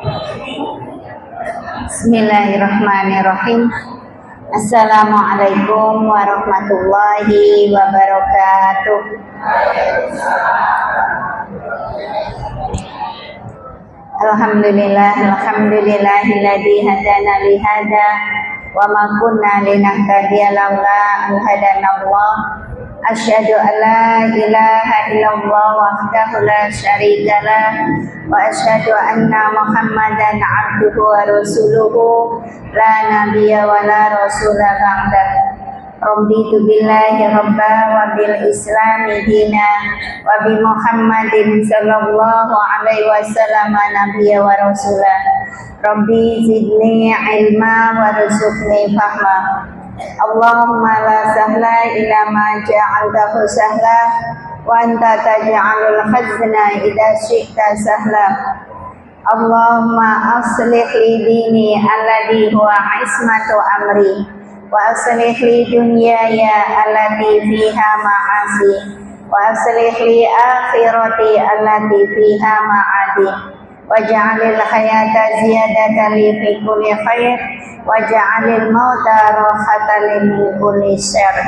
Bismillahirrahmanirrahim. Assalamualaikum warahmatullahi wabarakatuh. Alhamdulillahilladzi hadana li hada wa ma kunna linahtadiya laula an hadanallah. Asyhadu an la ilaha illallah wahdahu la syarikalah wa asyhadu anna Muhammadan abduhu wa rasuluhu la nabiyya wa la rasula ba'dah. Raditu billahi rabba wa bil islami dina wa bi Muhammadin sallallahu alaihi wasallam nabiyya wa rasulah. Rabbi zidni ilma warzuqni fahma. Allahumma la sahla illa ma ja'altahu sahla wa anta taj'alul hazna idza syi'ta sahla. Allahumma aslih li dini alladhi huwa ismatu amri wa aslih li dunyaya allati fiha ma'asi wa aslih li akhirati allati fiha ma'adi waj'alil hayata ziyadatan li fi kulli khair waj'alil mauta rahatan min kulli syarr.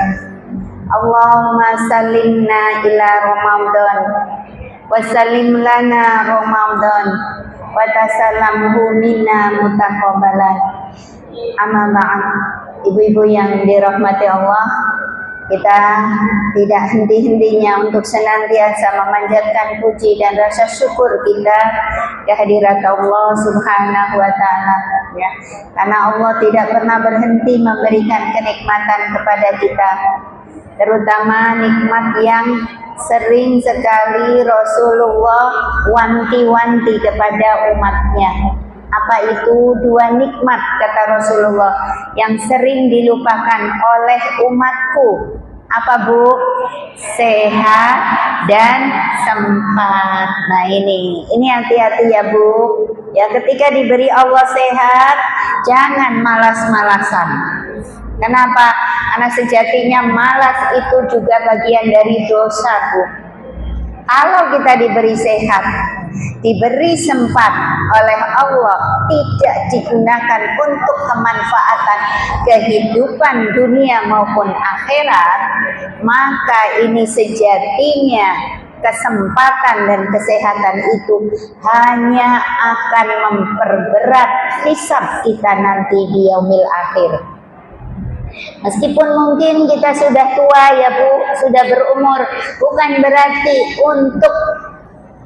Allahumma sallimna ila Ramadan wa sallim lana Ramadan wa tasallamhu minna mutaqabbalan. Amma ba'd. Ibu-ibu yang dirahmati Allah, kita tidak henti-hentinya untuk senantiasa memanjatkan puji dan rasa syukur kita kehadirat Allah Subhanahu wa taala, ya. Karena Allah tidak pernah berhenti memberikan kenikmatan kepada kita, terutama nikmat yang sering sekali Rasulullah wanti-wanti kepada umatnya. Apa itu dua nikmat, kata Rasulullah, yang sering dilupakan oleh umatku? Apa, Bu? Sehat dan sempat. Nah, ini hati-hati ya, Bu. Ya, ketika diberi Allah sehat, jangan malas-malasan. Kenapa? Karena sejatinya malas itu juga bagian dari dosa, Bu. Kalau kita diberi sehat, diberi sempat oleh Allah, tidak digunakan untuk kemanfaatan kehidupan dunia maupun akhirat, maka ini sejatinya kesempatan dan kesehatan itu hanya akan memperberat hisab kita nanti di yaumil akhir. Meskipun mungkin kita sudah tua ya, Bu, sudah berumur, bukan berarti untuk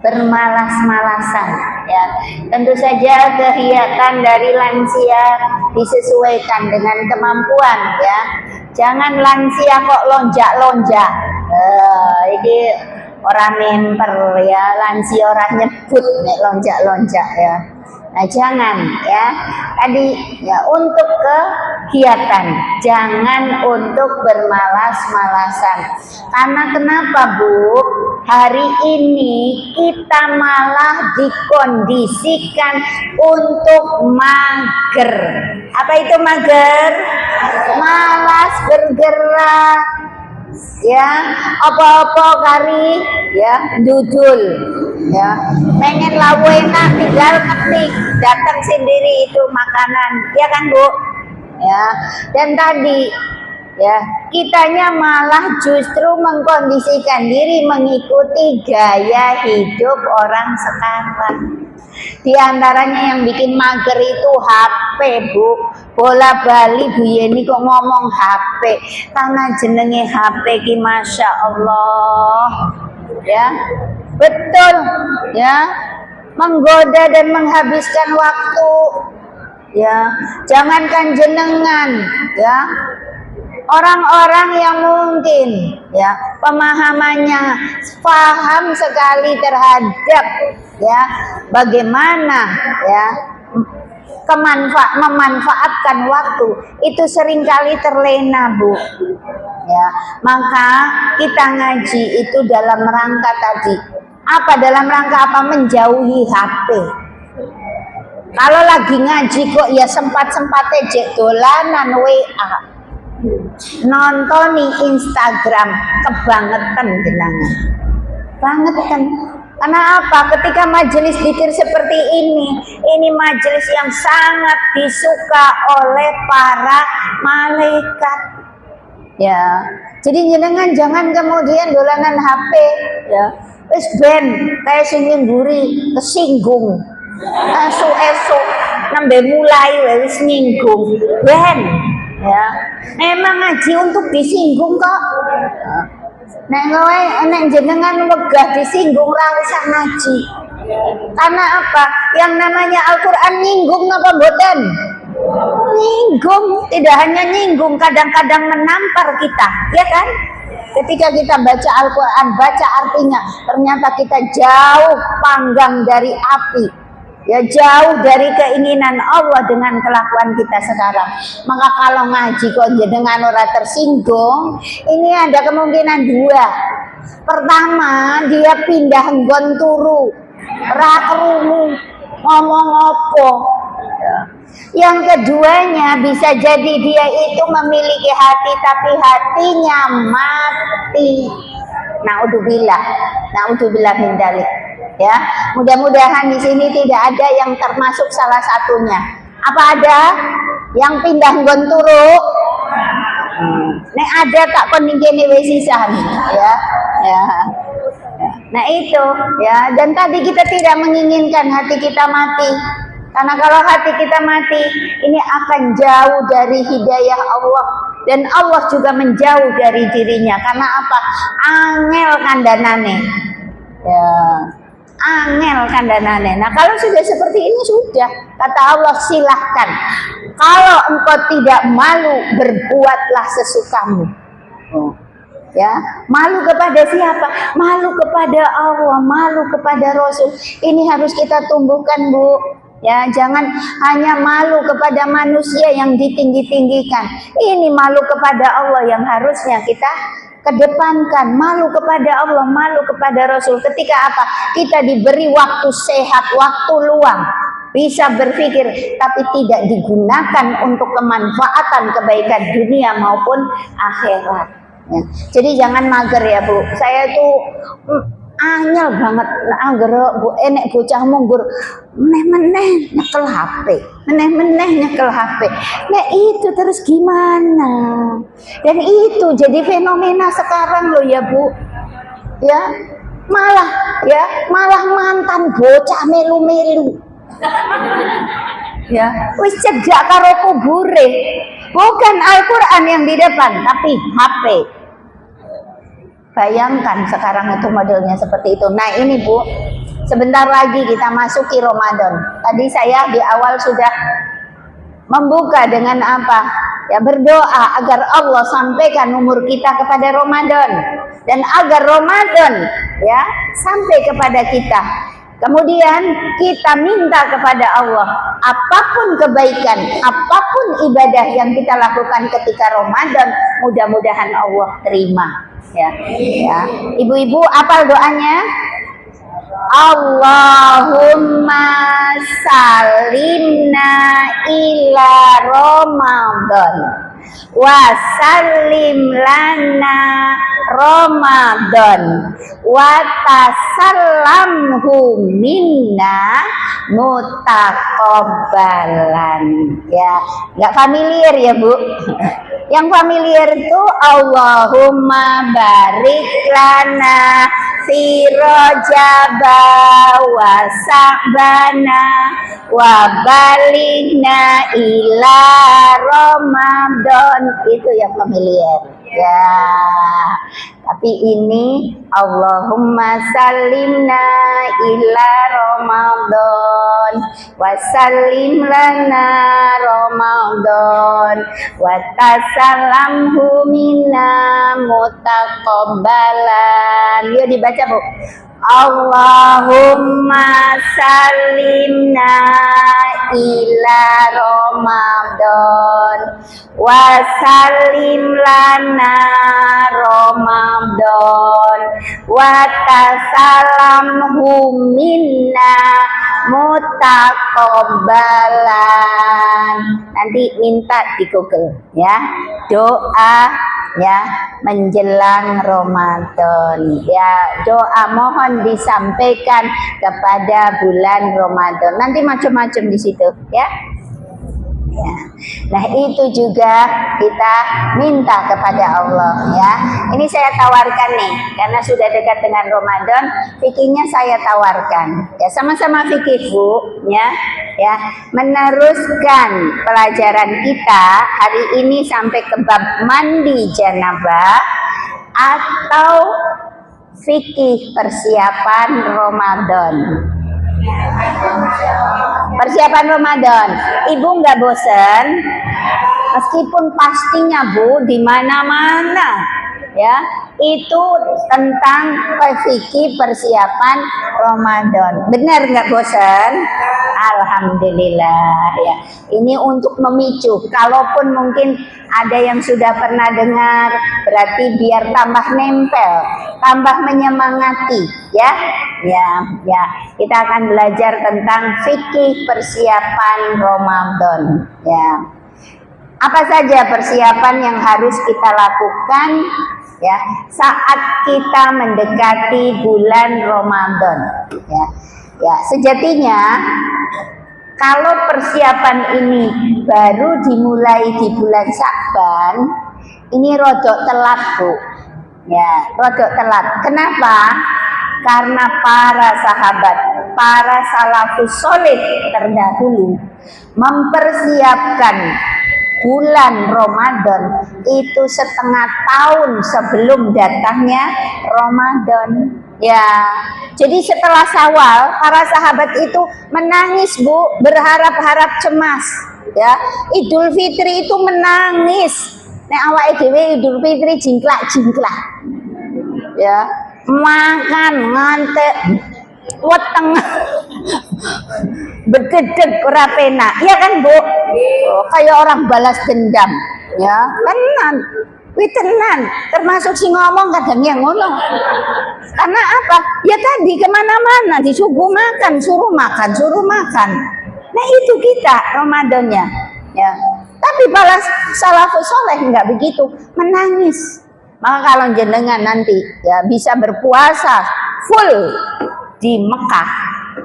bermalas-malasan, ya. Tentu saja kegiatan dari lansia disesuaikan dengan kemampuan, ya. Jangan lansia kok lonjak-lonjak. Ini orang memper, ya, lansia orang nyebut nek lonjak-lonjak, ya. Nah, jangan, ya. Tadi ya untuk kegiatan, jangan untuk bermalas-malasan. Karena kenapa, Bu? Hari ini kita malah dikondisikan untuk mager. Apa itu mager? Malas bergerak. Ya, apa-apa kari, ya, dudul, ya, pengen lawu enak tinggal ketik, datang sendiri itu makanan, ya kan, Bu? Ya, dan tadi, ya, kitanya malah justru mengkondisikan diri mengikuti gaya hidup orang sekarang. Di antaranya yang bikin mager itu HP, Bu. Bola bali Bu Yeni kok ngomong HP, karena jenenge HP ki Masya Allah, ya, betul, ya, menggoda dan menghabiskan waktu, ya. Jangankan jenengan, ya, orang-orang yang mungkin, ya, pemahamannya paham sekali terhadap, ya, bagaimana, ya, memanfaatkan waktu itu seringkali terlena, Bu, ya. Maka kita ngaji itu dalam rangka tadi apa? Dalam rangka apa? Menjauhi HP. Kalau lagi ngaji kok ya sempat-sempatnya jek dolanan WA, nonton Instagram, kebangetan genangan banget kan. Karena apa? Ketika majelis zikir seperti ini majelis yang sangat disuka oleh para malaikat. Ya. Jadi jenengan jangan kemudian dolanan HP, ya. Wis ben kayak sing ngguri kesinggung. Esuk-esuk nembe mulai wis nyinggung. Ben, ya. Memang ngaji untuk disinggung kok. Nek kowe nek jenengan megah disinggung ora usah ngaji. Karena apa? Yang namanya Al-Qur'an nyinggung napa mboten? Nyinggung, tidak hanya nyinggung, kadang-kadang menampar kita, ya kan? Ketika kita baca Al-Qur'an, baca artinya, ternyata kita jauh panggang dari api. Ya, jauh dari keinginan Allah dengan kelakuan kita sekarang. Maka kalau ngaji kok jenengan ora tersinggung, ini ada kemungkinan dua. Pertama, dia pindah nggon turu, ora krungu ngomong apa. Yang keduanya bisa jadi dia itu memiliki hati tapi hatinya mati. Naudzubillah min dzalik. Ya, mudah-mudahan di sini tidak ada yang termasuk salah satunya. Apa ada yang pindah nggon turu? Nek ada tak kon ngene wis sisan, ya. Ya. Nah itu, ya. Dan tadi kita tidak menginginkan hati kita mati. Karena kalau hati kita mati, ini akan jauh dari hidayah Allah. Dan Allah juga menjauh dari dirinya. Karena apa? Angel kandanane. Ya. Angel kandanane. Nah kalau sudah seperti ini sudah. Kata Allah silahkan. Kalau engkau tidak malu, berbuatlah sesukamu. Ya, malu kepada siapa? Malu kepada Allah, malu kepada Rasul. Ini harus kita tumbuhkan, Bu. Ya, jangan hanya malu kepada manusia yang ditinggi-tinggikan. Ini malu kepada Allah yang harusnya kita kedepankan. Malu kepada Allah, malu kepada Rasul. Ketika apa? Kita diberi waktu sehat, waktu luang, bisa berpikir, tapi tidak digunakan untuk kemanfaatan kebaikan dunia maupun akhirat. Ya. Jadi jangan mager ya Bu. Saya tuh anyel banget angger Bu enek bocah munggur meneh-meneh nyekel HP. Meneh-meneh nyekel HP. Nah itu terus gimana? Dan itu jadi fenomena sekarang loh ya Bu. Ya, malah mantan bocah melu-melu. Ya, wis cedak karo kubure. Bukan Al-Qur'an yang di depan, tapi HP. Bayangkan sekarang itu modelnya seperti itu. Nah ini Bu, sebentar lagi kita masuki Ramadan. Tadi saya di awal sudah membuka dengan apa? Ya berdoa agar Allah sampaikan umur kita kepada Ramadan. Dan agar Ramadan ya sampai kepada kita. Kemudian kita minta kepada Allah apapun kebaikan, apapun ibadah yang kita lakukan ketika Ramadan, mudah-mudahan Allah terima. Ya, ibu-ibu apal doanya? Allahumma salimna ila Ramadan wa sallim lana Ramadan wa tasallamhu minna mutaqabbalan. Ya, nggak familiar ya Bu? Yang familiar itu Allahumma barik lana fi Rajaba wa Sa'bana wa balighna ila Ramadan. Itu yang familiar. Ya, tapi ini Allahumma salimna ila Ramadan wa sallim lana Ramadan wa tasallamhu minna mutaqabbalan. Yuk dibaca Bu. Allahumma salimna ila Ramadan wa sallim lana Ramadan wa tasallamhu minna mutaqabbalan. Nanti minta di Google ya. Doa ya menjelang Ramadan. Ya, doa mohon disampaikan kepada bulan Ramadan. Nanti macam-macam di situ, ya. Ya. Nah, itu juga kita minta kepada Allah, ya. Ini saya tawarkan nih, karena sudah dekat dengan Ramadan, fikihnya saya tawarkan. Ya, sama-sama fikih, Bu, ya. Ya, meneruskan pelajaran kita hari ini sampai ke bab mandi janabah atau fikih persiapan Ramadan. Persiapan Ramadan, Ibu nggak bosan? Meskipun pastinya Bu di mana-mana, ya itu tentang fikih persiapan Ramadan. Benar nggak bosan? Alhamdulillah, ya. Ini untuk memicu. Kalaupun mungkin ada yang sudah pernah dengar, berarti biar tambah nempel, tambah menyemangati, ya. Ya, kita akan belajar tentang fikih persiapan Ramadan, ya. Apa saja persiapan yang harus kita lakukan, ya, saat kita mendekati bulan Ramadan, ya. Ya, sejatinya kalau persiapan ini baru dimulai di bulan Sya'ban, ini rodok telat, Bu. Ya, rodok telat. Kenapa? Karena para sahabat, para salafus soleh terdahulu mempersiapkan bulan Ramadan itu setengah tahun sebelum datangnya Ramadan. Ya, jadi setelah Syawal para sahabat itu menangis, Bu, berharap-harap cemas. Ya, Idul Fitri itu menangis. Nek awake dhewe Idul Fitri jingklak-jingklak. Ya, makan ngantek weteng bededeg ora penak. Iya kan, Bu? Oh, kayak orang balas dendam. Ya, tenan. Tenan, termasuk si ngomong kadang yang ngono. Karena apa? Ya tadi kemana-mana disuguh makan, suruh makan, suruh makan. Nah itu kita Ramadannya, ya. Tapi para salafus soleh nggak begitu, menangis. Maka kalau jenengan nanti ya bisa berpuasa full di Mekah,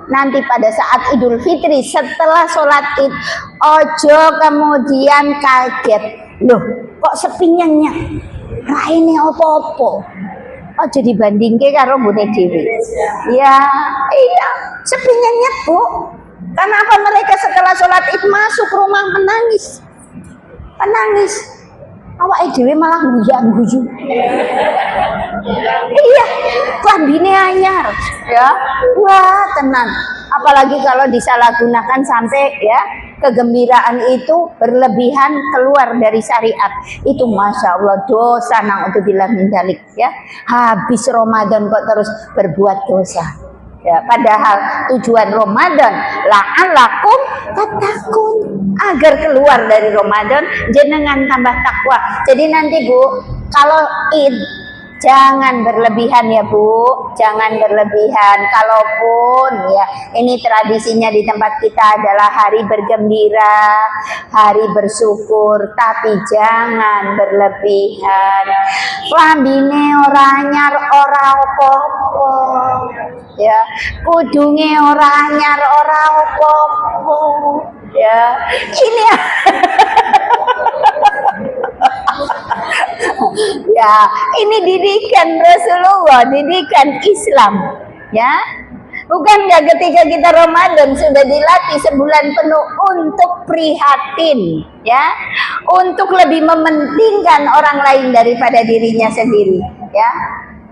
nanti pada saat Idul Fitri setelah sholat Id, ojo kemudian kaget. Loh, kok sepinya raine opo-opo? Ojo dibandingke karo mbune dhewe. Ya, iya, sepinya Bu. Kenapa mereka setelah sholat Id masuk rumah menangis? Menangis. Awake dhewe malah guyu. Iya, klambine anyar, ya. Wah, tenan. Apalagi kalau disalahgunakan sampai ya kegembiraan itu berlebihan keluar dari syariat. Itu masya Allah dosa na'udzubillah min dzalik, ya. Habis Ramadan kok terus berbuat dosa. Ya, padahal tujuan Ramadan la'allakum tattaqun, agar keluar dari Ramadan jenengan tambah takwa. Jadi nanti Bu, kalau Id jangan berlebihan ya Bu, jangan berlebihan. Kalaupun ya ini tradisinya di tempat kita adalah hari bergembira, hari bersyukur, tapi jangan berlebihan. Lambine ora anyar ora opo-opo, ya kudunge ora anyar ora opo-opo, ya ini ya. Ya, ini didikan Rasulullah, didikan Islam, ya. Bukan nggak ketika kita Ramadan sudah dilatih sebulan penuh untuk prihatin, ya, untuk lebih mementingkan orang lain daripada dirinya sendiri, ya.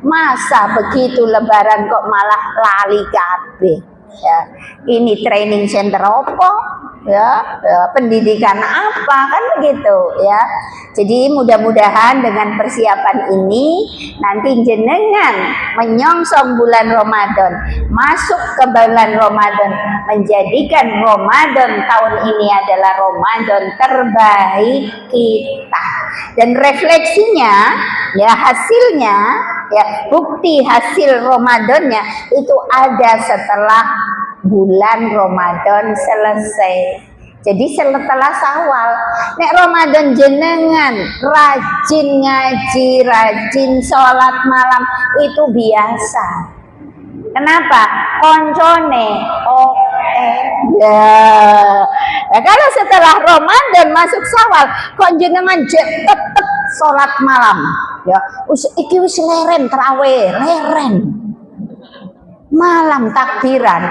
Masa begitu Lebaran kok malah lali kabeh, ya. Ini training center opo? Ya, pendidikan apa kan begitu, ya. Jadi mudah-mudahan dengan persiapan ini nanti jenengan menyongsong bulan Ramadan, masuk ke bulan Ramadan, menjadikan Ramadan tahun ini adalah Ramadan terbaik kita. Dan refleksinya, ya hasilnya, ya bukti hasil Ramadannya itu ada setelah bulan Ramadan selesai. Jadi setelah Syawal, nek Ramadan jenengan rajin ngaji, rajin sholat malam itu biasa. Kenapa? Koncone nah, kalau setelah Ramadan masuk Syawal, kok jenengan tetep sholat malam, ya, iki wis leren terawih, leren. Malam takbiran,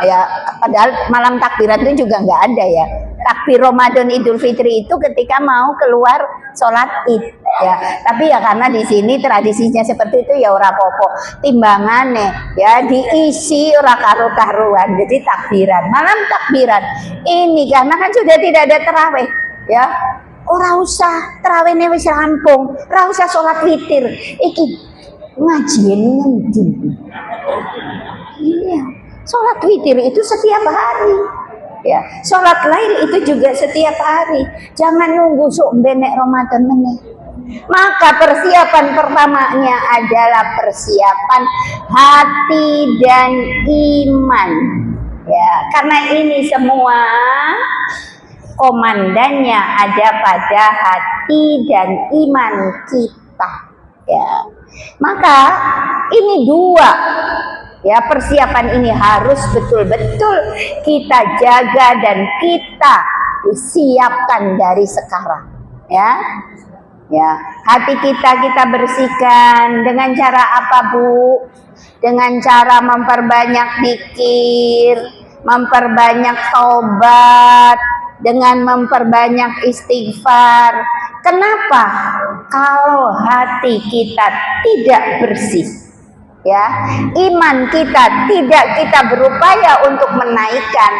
ya, padahal malam takbiran itu juga nggak ada ya. Takbir Ramadan Idul Fitri itu ketika mau keluar sholat id, ya. Tapi ya karena di sini tradisinya seperti itu ya ora popo. Timbangannya ya diisi ora karu-karuan. Jadi takbiran, malam takbiran. Ini karena kan sudah tidak ada terawih, ya. Ora usah terawihnya wis rampung, ora usah sholat witir. Iki ngajian ngendi? Iya, sholat witir itu setiap hari, ya. Sholat lain itu juga setiap hari. Jangan nunggu sok benek Ramadan meneh. Maka persiapan pertamanya adalah persiapan hati dan iman, ya. Karena ini semua komandannya ada pada hati dan iman kita, ya. Maka ini dua, ya, persiapan ini harus betul-betul kita jaga dan kita siapkan dari sekarang, ya. Ya, hati kita bersihkan dengan cara apa, Bu? Dengan cara memperbanyak zikir, memperbanyak taubat, dengan memperbanyak istighfar. Kenapa? Kalau hati kita tidak bersih, ya, iman kita tidak kita berupaya untuk menaikkan,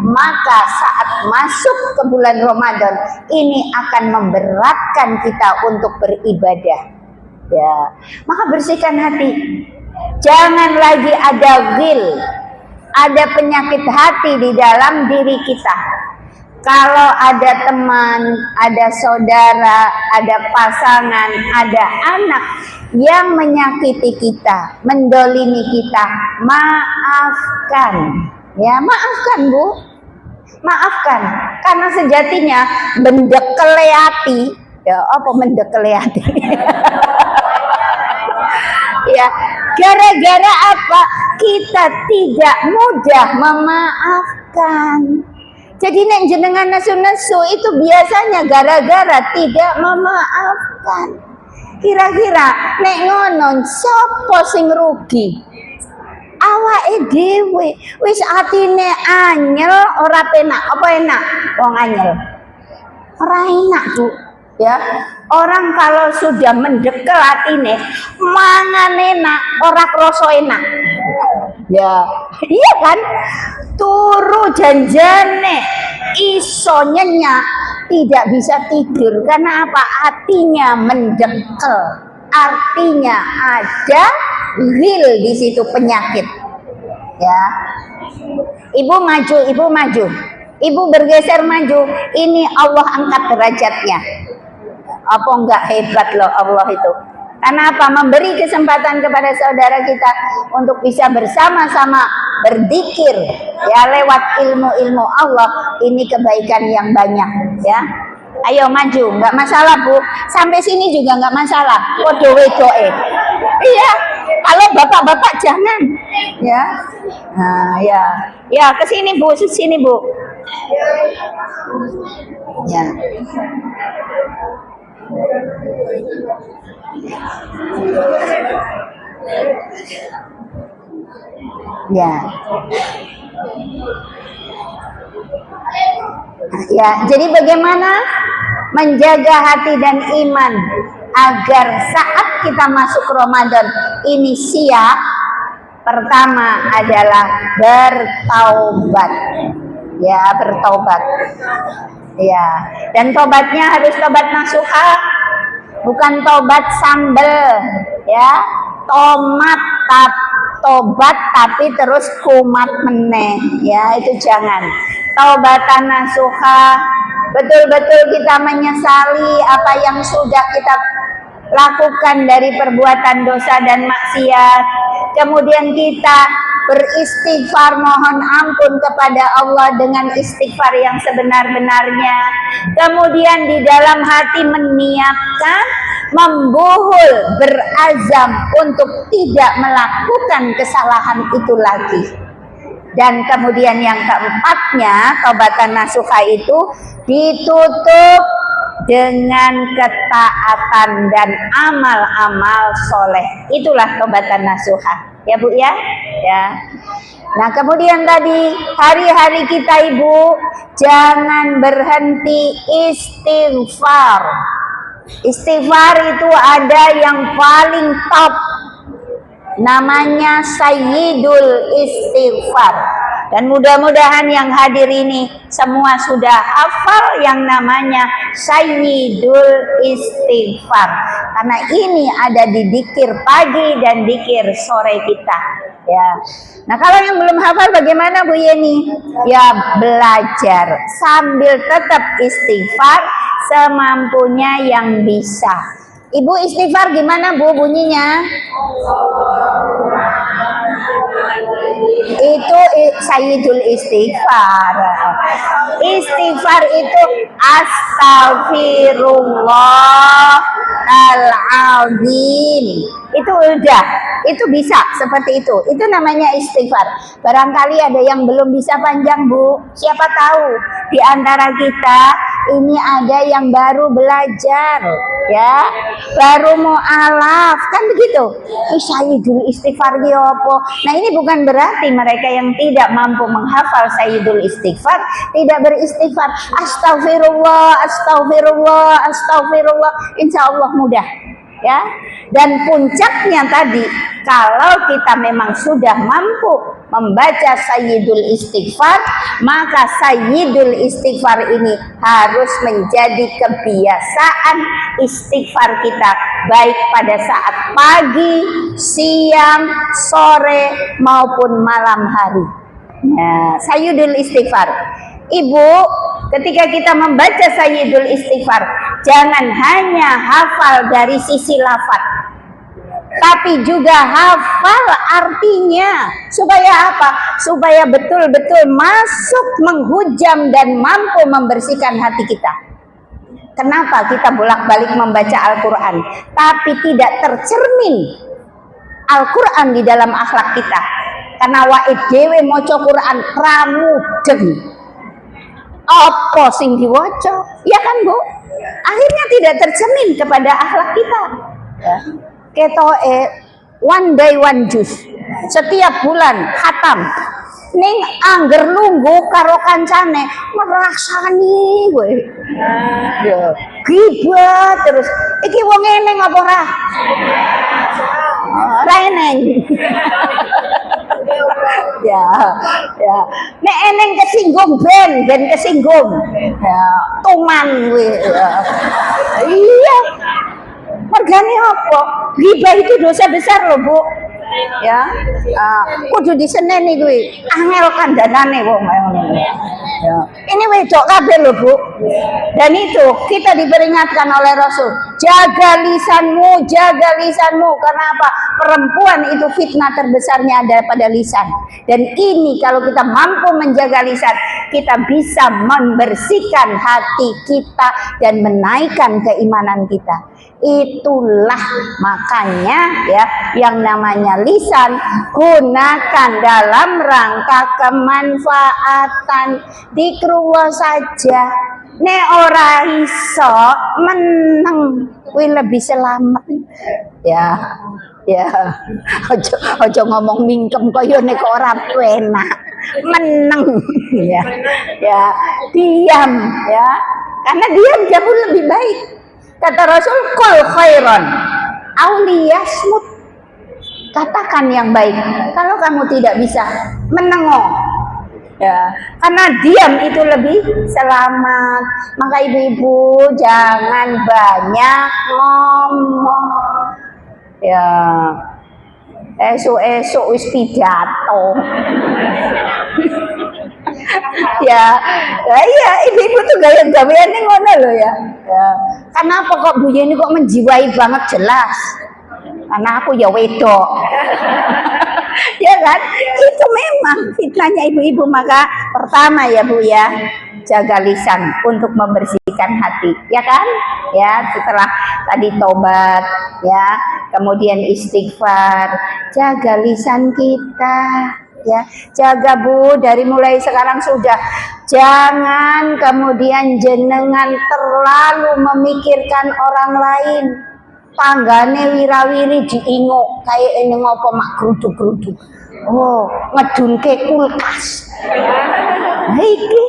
maka saat masuk ke bulan Ramadan ini akan memberatkan kita untuk beribadah, ya. Maka bersihkan hati. Jangan lagi ada ghil, ada penyakit hati di dalam diri kita. Kalau ada teman, ada saudara, ada pasangan, ada anak yang menyakiti kita, mendolimi kita, maafkan, ya, maafkan, Bu, maafkan. Karena sejatinya mendekeleati, ya, apa mendekeleati? Ya, gara-gara apa? Kita tidak mudah memaafkan. Jadi nek jenengan nesu-nesu itu biasanya gara-gara tidak memaafkan. Kira-kira nek ngono sapa sing rugi? Awake dhewe. Wis atine anyel ora penak. Apa enak? Wong anyel. Ora enak, Bu. Ya. Orang kalau sudah mendekel atine, mangan enak, ora krasa enak. Ya, iya kan? Turu janjane iso nyenyak, tidak bisa tidur karena apa? Hatinya mendekel. Artinya ada ghil di situ, penyakit. Ya. Ibu maju, ibu maju. Ibu bergeser maju. Ini Allah angkat derajatnya. Apa enggak hebat loh Allah itu? Karena apa? Memberi kesempatan kepada saudara kita untuk bisa bersama-sama berzikir, ya, lewat ilmu-ilmu Allah. Ini kebaikan yang banyak, ya. Ayo maju, nggak masalah, Bu. Sampai sini juga nggak masalah. Podo wedoe. Iya. Kalau bapak-bapak jangan, ya. Nah, ya. Ya, ke sini, Bu, ke sini, Bu. Ya. Ya. Ya, jadi bagaimana menjaga hati dan iman agar saat kita masuk Ramadan ini siap? Pertama adalah bertaubat. Ya, bertaubat. Ya, dan tobatnya harus tobat nasuha, bukan tobat sambel, ya. Tobat tapi terus kumat meneh, ya, itu jangan. Taubatan nasuha, betul-betul kita menyesali apa yang sudah kita lakukan dari perbuatan dosa dan maksiat. Kemudian kita beristighfar, mohon ampun kepada Allah dengan istighfar yang sebenar-benarnya. Kemudian di dalam hati meniatkan, membuhul, berazam untuk tidak melakukan kesalahan itu lagi. Dan kemudian yang keempatnya, taubatan nasuha itu ditutup dengan ketaatan dan amal-amal soleh. Itulah taubatan nasuha, ya Bu ya. Nah kemudian tadi hari-hari kita Ibu, jangan berhenti istighfar. Istighfar itu ada yang paling top, namanya Sayyidul Istighfar. Dan mudah-mudahan yang hadir ini semua sudah hafal yang namanya Sayyidul Istighfar. Karena ini ada di dzikir pagi dan dzikir sore kita. Ya. Nah kalau yang belum hafal bagaimana Bu Yeni? Ya belajar sambil tetap istighfar semampunya yang bisa. Ibu istighfar gimana Bu bunyinya? Itu Sayyidul Istighfar. Istighfar itu Astaghfirullahaladzim. Itu udah, itu bisa seperti itu. Itu namanya istighfar. Barangkali ada yang belum bisa panjang Bu. Siapa tahu di antara kita ini ada yang baru belajar, ya, baru mu'alaf, kan begitu. Sayyidul Istighfar apa? Nah ini bukan berarti mereka yang tidak mampu menghafal Sayyidul Istighfar tidak beristighfar. Astagfirullah, astagfirullah, astagfirullah. Insya Allah mudah. Ya, dan puncaknya tadi kalau kita memang sudah mampu membaca Sayyidul Istighfar, maka Sayyidul Istighfar ini harus menjadi kebiasaan istighfar kita, baik pada saat pagi, siang, sore maupun malam hari. Nah, Sayyidul Istighfar. Ibu, ketika kita membaca Sayyidul Istighfar, jangan hanya hafal dari sisi lafaz, tapi juga hafal artinya. Supaya apa? Supaya betul-betul masuk, menghujam dan mampu membersihkan hati kita. Kenapa kita bolak-balik membaca Al-Quran tapi tidak tercermin Al-Quran di dalam akhlak kita? Karena wae dhewe maca Quran pramudeng. Apa sing diwaca? Ya kan Bu? Akhirnya tidak tercermin kepada akhlak kita. Ya. Ketoke one day one juice. Setiap bulan khatam. Ning angger lunggu karo kancane ngrasani kowe. Ya, gibah terus. Iki wong eneng apa ora? Ora eneng. Ya. Nek eneng kesinggung ben kesinggung. Ya, tuman kowe. Ya. Iya. Mergane apa? Gibah itu dosa besar loh, Bu. Ya. Kudu diseneni kuwi. Angel kandhanane wong. Ya. Ini wedok kabeh loh, Bu. Dan itu kita diperingatkan oleh Rasul, jaga lisanmu, jaga lisanmu. Karena apa? Perempuan itu fitnah terbesarnya ada pada lisan. Dan ini kalau kita mampu menjaga lisan, kita bisa membersihkan hati kita dan menaikkan keimanan kita. Itulah makanya ya yang namanya lisan gunakan dalam rangka kemanfaatan. Dikrullah saja. Nek ora iso meneng kuwi lebih selamat. Ya. Ojo ngomong mingkem kaya nek ora penak. Meneng ya. Diam ya. Karena diam jauh lebih baik. Kata Rasul, qul khairan aw liyasmut. Katakan yang baik. Kalau kamu tidak bisa, menengok. Ya, karena diam itu lebih selamat. Maka ibu-ibu jangan banyak ngomong. Ya, esok wis pidato. Ya, iya ibu-ibu tuh gaya-gayane ngono loh ya. Kenapa kok Bu Yeni kok menjiwai banget? Jelas karena aku ya wedok. Ya kan? Itu memang fitnahnya ibu-ibu. Maka pertama ya Bu ya, jaga lisan untuk membersihkan hati, ya kan? Ya, setelah tadi tobat, ya, kemudian istighfar, jaga lisan kita, ya, jaga Bu, dari mulai sekarang sudah, jangan kemudian jenengan terlalu memikirkan orang lain. Tanggane wirawiri diingok kayak ini ngopo mak geruduk-geruduk. Oh, ngedunke kulkas. Nah, iki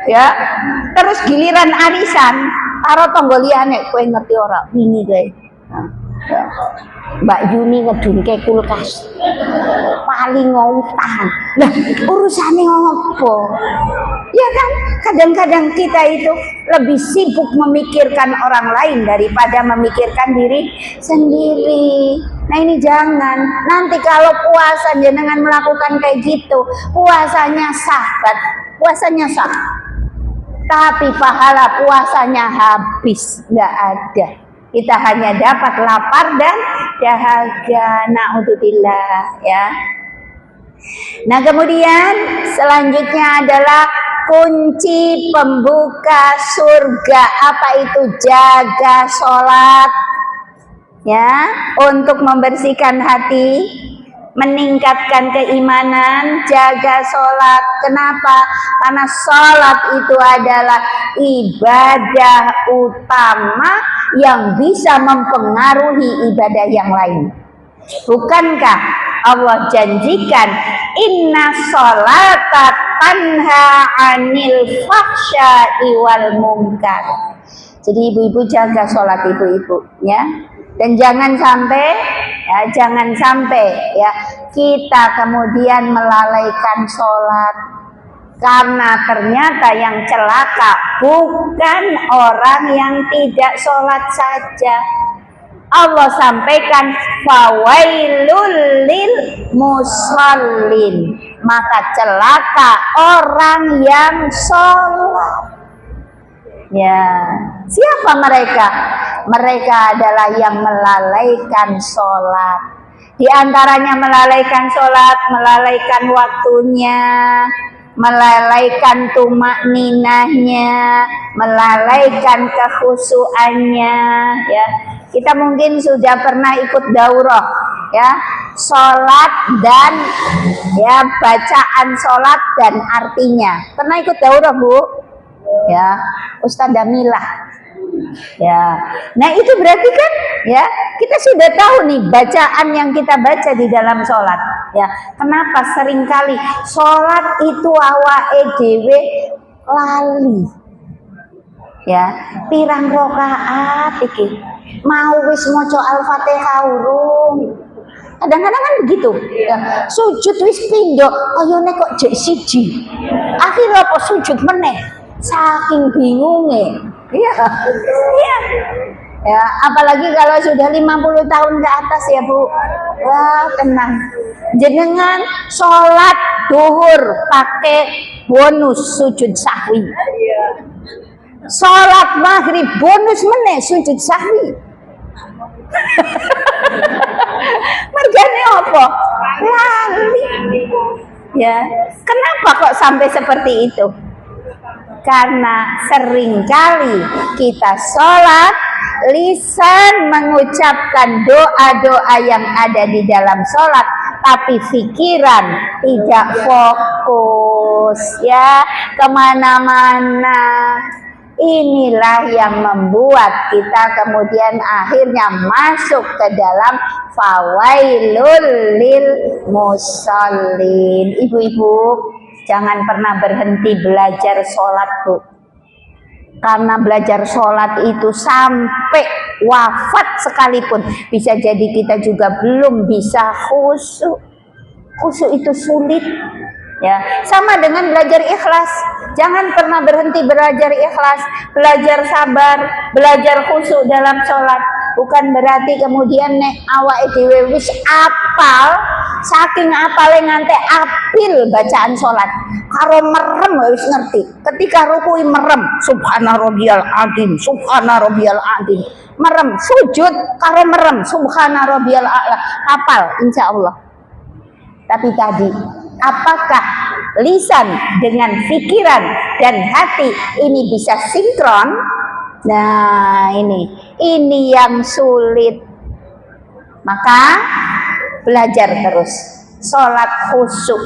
ya. Terus giliran arisan, karo tangga liyane kowe ngerti ora wingi kae. Ya. Mbak Yuni ngedunke kulkas. Paling ngutang. Lah, urusane ngopo? Ya kan? Kadang-kadang kita itu lebih sibuk memikirkan orang lain daripada memikirkan diri sendiri. Nah ini jangan. Nanti kalau puasa jenengan melakukan kayak gitu, puasanya sah kan? Puasanya sah. Tapi pahala puasanya habis, nggak ada. Kita hanya dapat lapar dan dahaga. Na'udzubillah ya. Nah kemudian selanjutnya adalah kunci pembuka surga. Apa itu? Jaga sholat ya, untuk membersihkan hati, meningkatkan keimanan. Jaga sholat. Kenapa? Karena sholat itu adalah ibadah utama yang bisa mempengaruhi ibadah yang lain. Bukankah Allah janjikan inna sholata tanha anil fahsya'i wal munkar. Jadi ibu-ibu jaga sholat ibu-ibu ya. Dan jangan sampai ya kita kemudian melalaikan sholat, karena ternyata yang celaka bukan orang yang tidak sholat saja. Allah sampaikan fawailul lil musallin, maka celaka orang yang sholat. Ya, siapa mereka? Mereka adalah yang melalaikan sholat. Di antaranya melalaikan sholat, melalaikan waktunya, melalaikan tumak ninahnya, melalaikan kekhusyuannya. Ya, kita mungkin sudah pernah ikut daurah, ya, sholat dan ya bacaan sholat dan artinya. Pernah ikut daurah Bu? Ya, Ustazah Milah. Ya, nah itu berarti kan ya kita sudah tahu nih bacaan yang kita baca di dalam sholat. Ya, kenapa seringkali sholat itu awake dhewe lali. Ya, pirang rakaat iki mau wis maca Al-Fatihah urung. Kadang-kadang kan begitu. Ya, sujud wis pindho, ayone kok jek siji. Akhirnya apa sujud meneh? Saking bingungnya. Iya. Iya. Ya, apalagi kalau sudah 50 tahun ke atas ya Bu. Wah, tenang. Jenengan sholat duhur pakai bonus sujud sahwi. Sholat maghrib bonus meneh sujud sahwi. Mergane apa? Lali. Ya, kenapa kok sampai seperti itu? Karena seringkali kita sholat, lisan mengucapkan doa-doa yang ada di dalam sholat, tapi pikiran tidak fokus ya kemana-mana. Inilah yang membuat kita kemudian akhirnya masuk ke dalam fawailul lil musallin. Ibu-ibu, jangan pernah berhenti belajar sholat Bu. Karena belajar sholat itu sampai wafat sekalipun bisa jadi kita juga belum bisa khusyuk. Khusyuk itu sulit. Ya, sama dengan belajar ikhlas. Jangan pernah berhenti belajar ikhlas, belajar sabar, belajar khusyuk dalam sholat. Bukan berarti kemudian nek awake dhewe wis apal, saking apale nganti apil bacaan sholat. Karo merem wis ngerti. Ketika rukui merem, subhana rabbiyal azim, subhana rabbiyal azim. Merem, sujud karo merem, subhana rabbiyal a'la. Hafal insyaallah. Tapi tadi, apakah lisan dengan pikiran dan hati ini bisa sinkron? Nah, ini yang sulit. Maka belajar terus sholat khusyuk.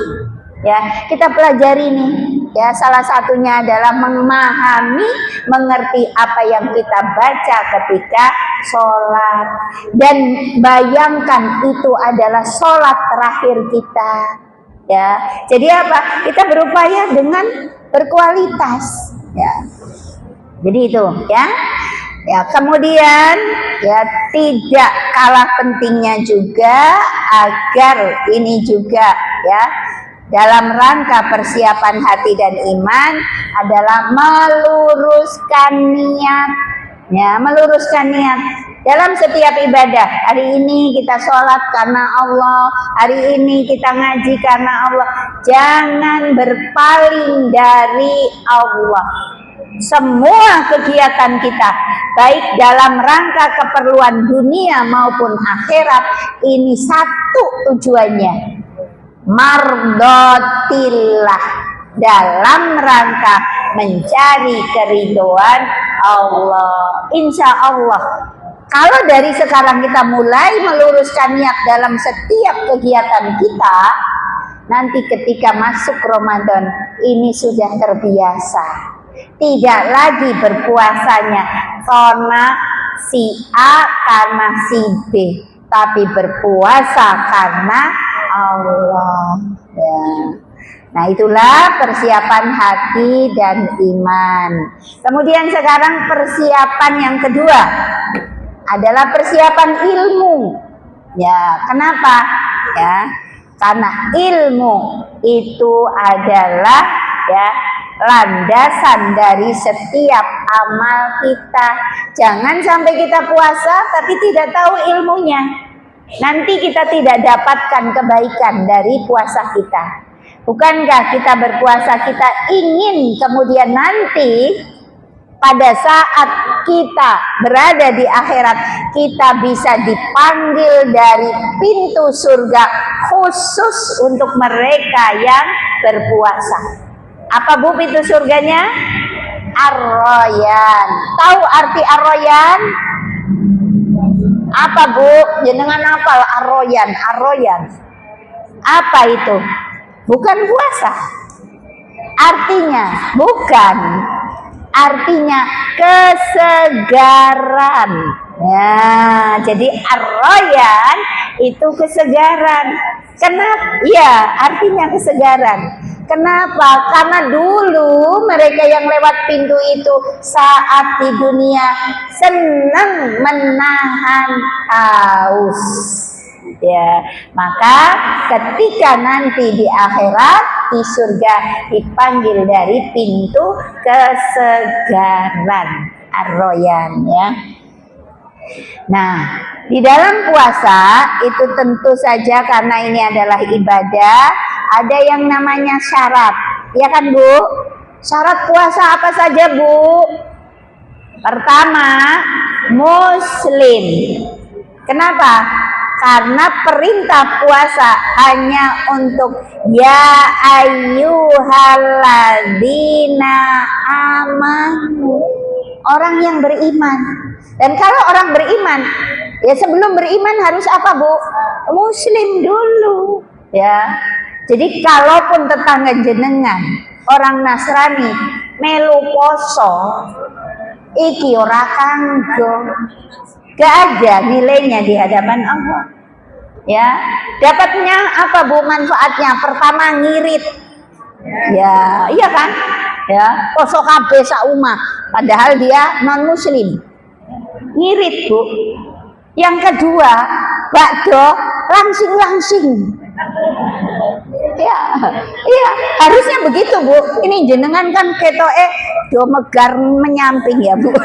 Ya, kita pelajari nih. Ya, salah satunya adalah memahami, mengerti apa yang kita baca ketika sholat. Dan bayangkan itu adalah sholat terakhir kita. Ya, jadi apa? Kita berupaya dengan berkualitas. Ya, jadi itu, ya. Ya, kemudian ya tidak kalah pentingnya juga agar ini juga ya dalam rangka persiapan hati dan iman adalah meluruskan niat. Ya, meluruskan niat dalam setiap ibadah. Hari ini kita sholat karena Allah, hari ini kita ngaji karena Allah. Jangan berpaling dari Allah. Semua kegiatan kita, baik dalam rangka keperluan dunia maupun akhirat, ini satu tujuannya, mardotillah, dalam rangka mencari keridhaan Allah. Insya Allah, kalau dari sekarang kita mulai meluruskan niat dalam setiap kegiatan kita, nanti ketika masuk Ramadan ini sudah terbiasa. Tidak lagi berpuasanya karena si A, karena si B, tapi berpuasa karena Allah. Ya. Nah, itulah persiapan hati dan iman. Kemudian sekarang persiapan yang kedua adalah persiapan ilmu. Ya, kenapa? Ya, karena ilmu itu adalah ya landasan dari setiap amal kita. Jangan sampai kita puasa tapi tidak tahu ilmunya. Nanti kita tidak dapatkan kebaikan dari puasa kita. Bukankah kita berpuasa, kita ingin kemudian nanti pada saat kita berada di akhirat, kita bisa dipanggil dari pintu surga khusus untuk mereka yang berpuasa. Apa Bu pintu surganya? Ar-Rayyan. Tahu arti Ar-Rayyan? Apa Bu? Jenengan hafal Ar-Rayyan? Ar-Rayyan apa itu? Bukan puasa. Artinya bukan. Artinya kesegaran. Ya, jadi Ar-Rayyan itu kesegaran. Kenapa? Ya, artinya kesegaran. Kenapa? Karena dulu mereka yang lewat pintu itu saat di dunia senang menahan haus. Ya, maka ketika nanti di akhirat di surga dipanggil dari pintu kesegaran, Ar-Rayyan, ya. Nah, di dalam puasa itu tentu saja karena ini adalah ibadah, ada yang namanya syarat. Ya kan Bu? Syarat puasa apa saja Bu? Pertama, muslim. Kenapa? Karena perintah puasa hanya untuk ya ayyuhalladzina amanu, orang yang beriman. Dan kalau orang beriman, ya sebelum beriman harus apa Bu? Muslim dulu, ya. Jadi kalaupun tetangga jenengan orang Nasrani melu poso, iki ora kanggo, gak ada nilainya di hadapan Allah. Ya, dapatnya apa Bu manfaatnya? Pertama ngirit. Ya, iya kan? Ya, poso kabeh sak umah, padahal dia non muslim. Ngirit Bu. Yang kedua, bakdo langsing-langsing. Ya, iya, harusnya begitu Bu. Ini jenengan kan ketoke do megar menyamping ya Bu.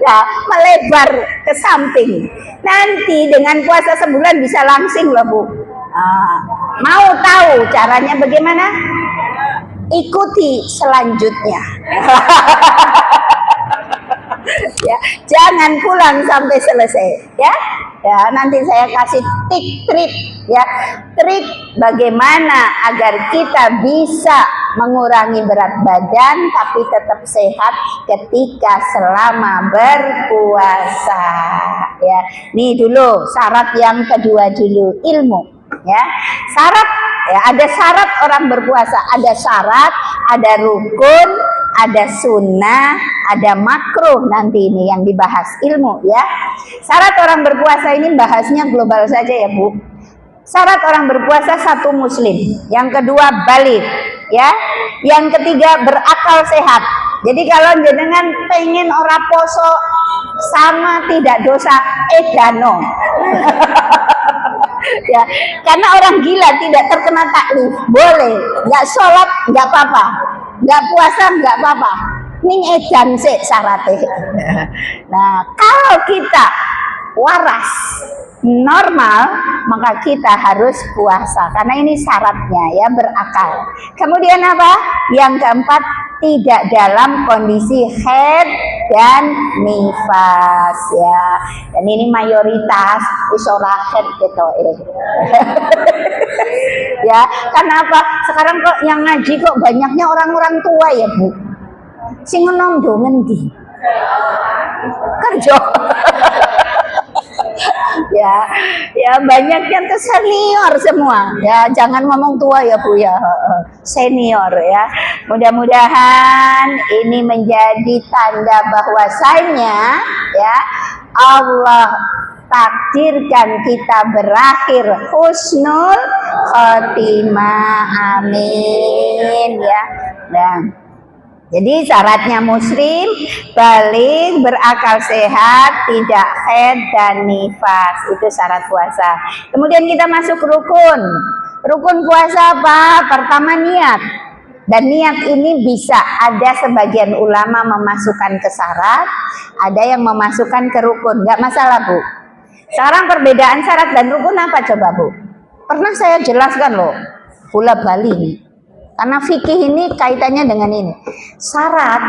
Ya, melebar ke samping. Nanti dengan puasa sebulan bisa langsing loh Bu. Mau tahu caranya bagaimana? Ikuti selanjutnya. Ya, jangan pulang sampai selesai, ya. Ya, nanti saya kasih trik ya, trik bagaimana agar kita bisa mengurangi berat badan tapi tetap sehat ketika selama berpuasa. Ya, nih dulu syarat yang kedua dulu, ilmu. Ya, syarat ya, ada syarat orang berpuasa, ada syarat, ada rukun, ada sunnah, ada makruh. Nanti ini yang dibahas ilmu ya. Syarat orang berpuasa ini bahasnya global saja ya Bu. Syarat orang berpuasa satu muslim, yang kedua balik ya, yang ketiga berakal sehat. Jadi kalau jenengan pengen ora poso sama tidak dosa edano. Ya, karena orang gila tidak terkena taklif, boleh, nggak sholat nggak apa-apa, nggak puasa nggak apa-apa, ning edan sih syaratnya. Nah, kalau kita waras normal maka kita harus puasa karena ini syaratnya ya, berakal. Kemudian apa? Yang keempat, tidak dalam kondisi haid dan nifas ya. Dan ini mayoritas ora haid gitu ya. Kenapa? Sekarang kok yang ngaji kok banyaknya orang-orang tua ya Bu. Sing enom do ngendi? Kerja. ya banyaknya tuh senior semua ya, jangan ngomong tua ya Bu ya, senior ya. Mudah-mudahan ini menjadi tanda bahwasanya ya Allah takdirkan kita berakhir husnul khotimah, amin ya. Dan jadi syaratnya muslim, balik, berakal sehat, tidak haid dan nifas. Itu syarat puasa. Kemudian kita masuk rukun. Rukun puasa apa? Pertama niat. Dan niat ini bisa ada sebagian ulama memasukkan ke syarat, ada yang memasukkan ke rukun. Nggak masalah Bu. Sekarang perbedaan syarat dan rukun apa coba Bu? Pernah saya jelaskan loh, bola balik. Karena fikih ini kaitannya dengan ini. Syarat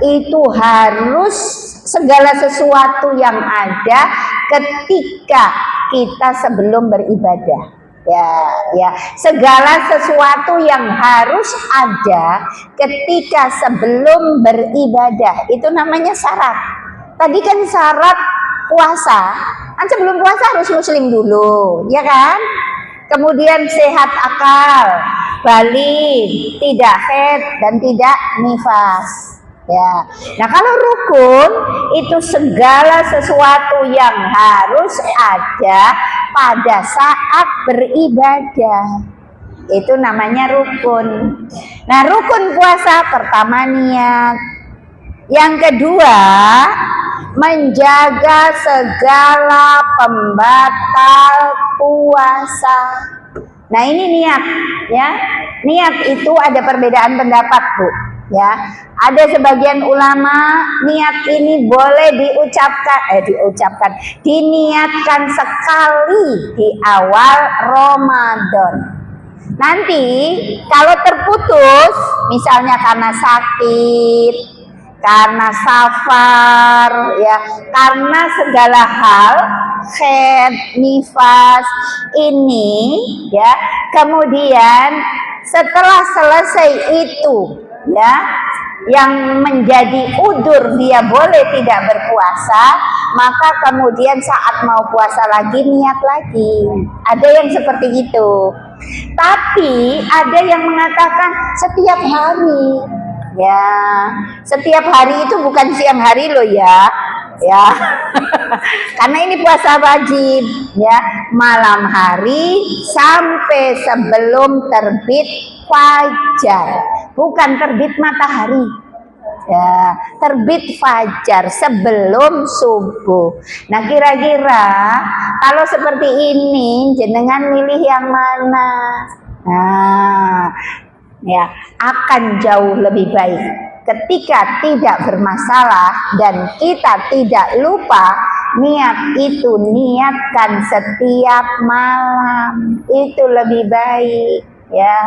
itu harus segala sesuatu yang ada ketika kita sebelum beribadah. Ya, segala sesuatu yang harus ada ketika sebelum beribadah itu namanya syarat. Tadi kan syarat puasa, kan sebelum puasa harus muslim dulu, ya kan? Kemudian sehat akal, balik, tidak haid dan tidak nifas. Ya. Nah, kalau rukun itu segala sesuatu yang harus ada pada saat beribadah. Itu namanya rukun. Nah, rukun puasa pertama niat. Yang kedua, menjaga segala pembatal puasa. Nah, ini niat ya. Niat itu ada perbedaan pendapat Bu ya. Ada sebagian ulama niat ini boleh diniatkan sekali di awal Ramadan. Nanti kalau terputus misalnya karena sakit, karena safar ya, karena segala hal, haid, nifas ini ya, kemudian setelah selesai itu ya, yang menjadi udur dia boleh tidak berpuasa, maka kemudian saat mau puasa lagi niat lagi. Ada yang seperti itu. Tapi ada yang mengatakan setiap hari. Ya, setiap hari itu bukan siang hari loh ya. Ya. Karena ini puasa wajib ya, malam hari sampai sebelum terbit fajar, bukan terbit matahari. Ya, terbit fajar sebelum subuh. Nah, kira-kira kalau seperti ini jenengan milih yang mana? Nah, ya, akan jauh lebih baik ketika tidak bermasalah dan kita tidak lupa niat itu, niatkan setiap malam, itu lebih baik ya.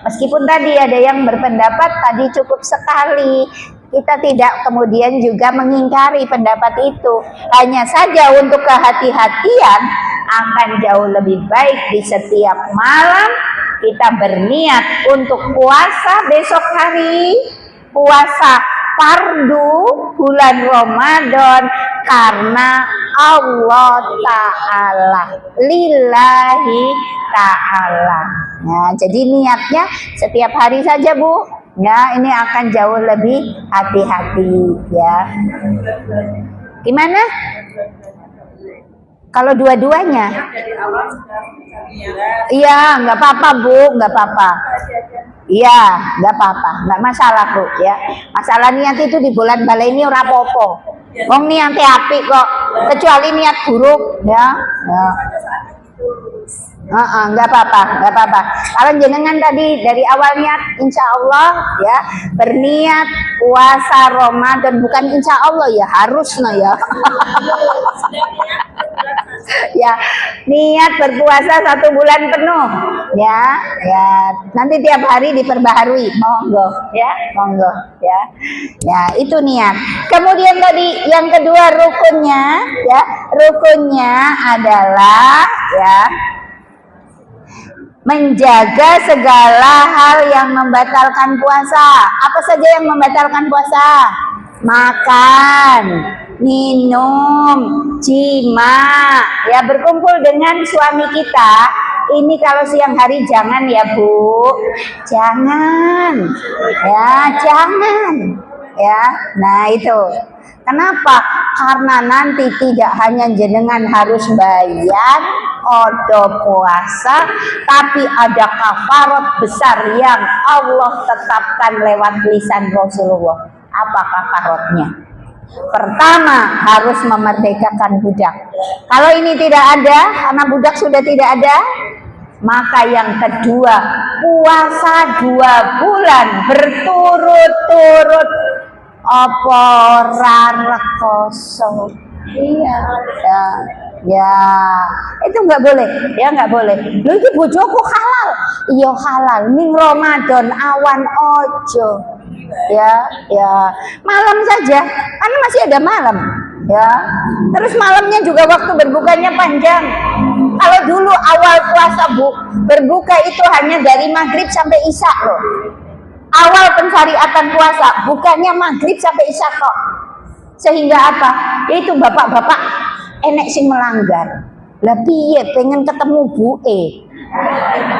Meskipun tadi ada yang berpendapat tadi cukup sekali, Kita tidak kemudian juga mengingkari pendapat itu. Hanya saja untuk kehati-hatian akan jauh lebih baik di setiap malam kita berniat untuk puasa besok hari, puasa fardu bulan Ramadan karena Allah Ta'ala, lillahi ta'ala. Nah, jadi niatnya setiap hari saja, Bu. Ya, ini akan jauh lebih hati-hati ya. Gimana? Kalau dua-duanya? Iya, nggak apa-apa, Bu, nggak apa-apa. Iya, nggak apa-apa, nggak masalah, Bu ya. Masalah niat itu di bulan baleni ora apa-apa. Wong niate apik kok, kecuali niat buruk ya. Ya. Nggak apa-apa, nggak apa-apa. Kalau jenengan tadi dari awal niat, insya Allah ya berniat puasa Ramadan, bukan insya Allah ya, harus ya. Ya, niat berpuasa 1 bulan penuh ya, ya. Nanti tiap hari diperbaharui, monggo ya, monggo ya. Ya, itu niat. Kemudian tadi yang kedua rukunnya ya, rukunnya adalah ya menjaga segala hal yang membatalkan puasa. Apa saja yang membatalkan puasa? Makan, minum, jima, ya berkumpul dengan suami kita. Ini kalau siang hari jangan ya, Bu. Jangan. Ya, jangan. Ya. Nah, itu. Kenapa? Karena nanti tidak hanya jenengan harus bayar odo puasa, tapi ada kafarat besar yang Allah tetapkan lewat lisan Rasulullah. Apa kafaratnya? Pertama, harus memerdekakan budak. Kalau ini tidak ada, karena budak sudah tidak ada, maka yang kedua, puasa 2 bulan berturut-turut. Apa rekoso? Iya, ya, ya, itu nggak boleh, ya nggak boleh. Lu itu bojoku halal, iya halal. Ning Ramadan awan ojo, ya, ya, malam saja, karena masih ada malam, ya. Terus malamnya juga waktu berbukanya panjang. Kalau dulu awal puasa, Bu, berbuka itu hanya dari maghrib sampai isya loh. Awal pensyariatan puasa bukannya maghrib sampai isya kok. Sehingga apa? Yaitu bapak-bapak enek sing melanggar. Lah piye pengen ketemu buke.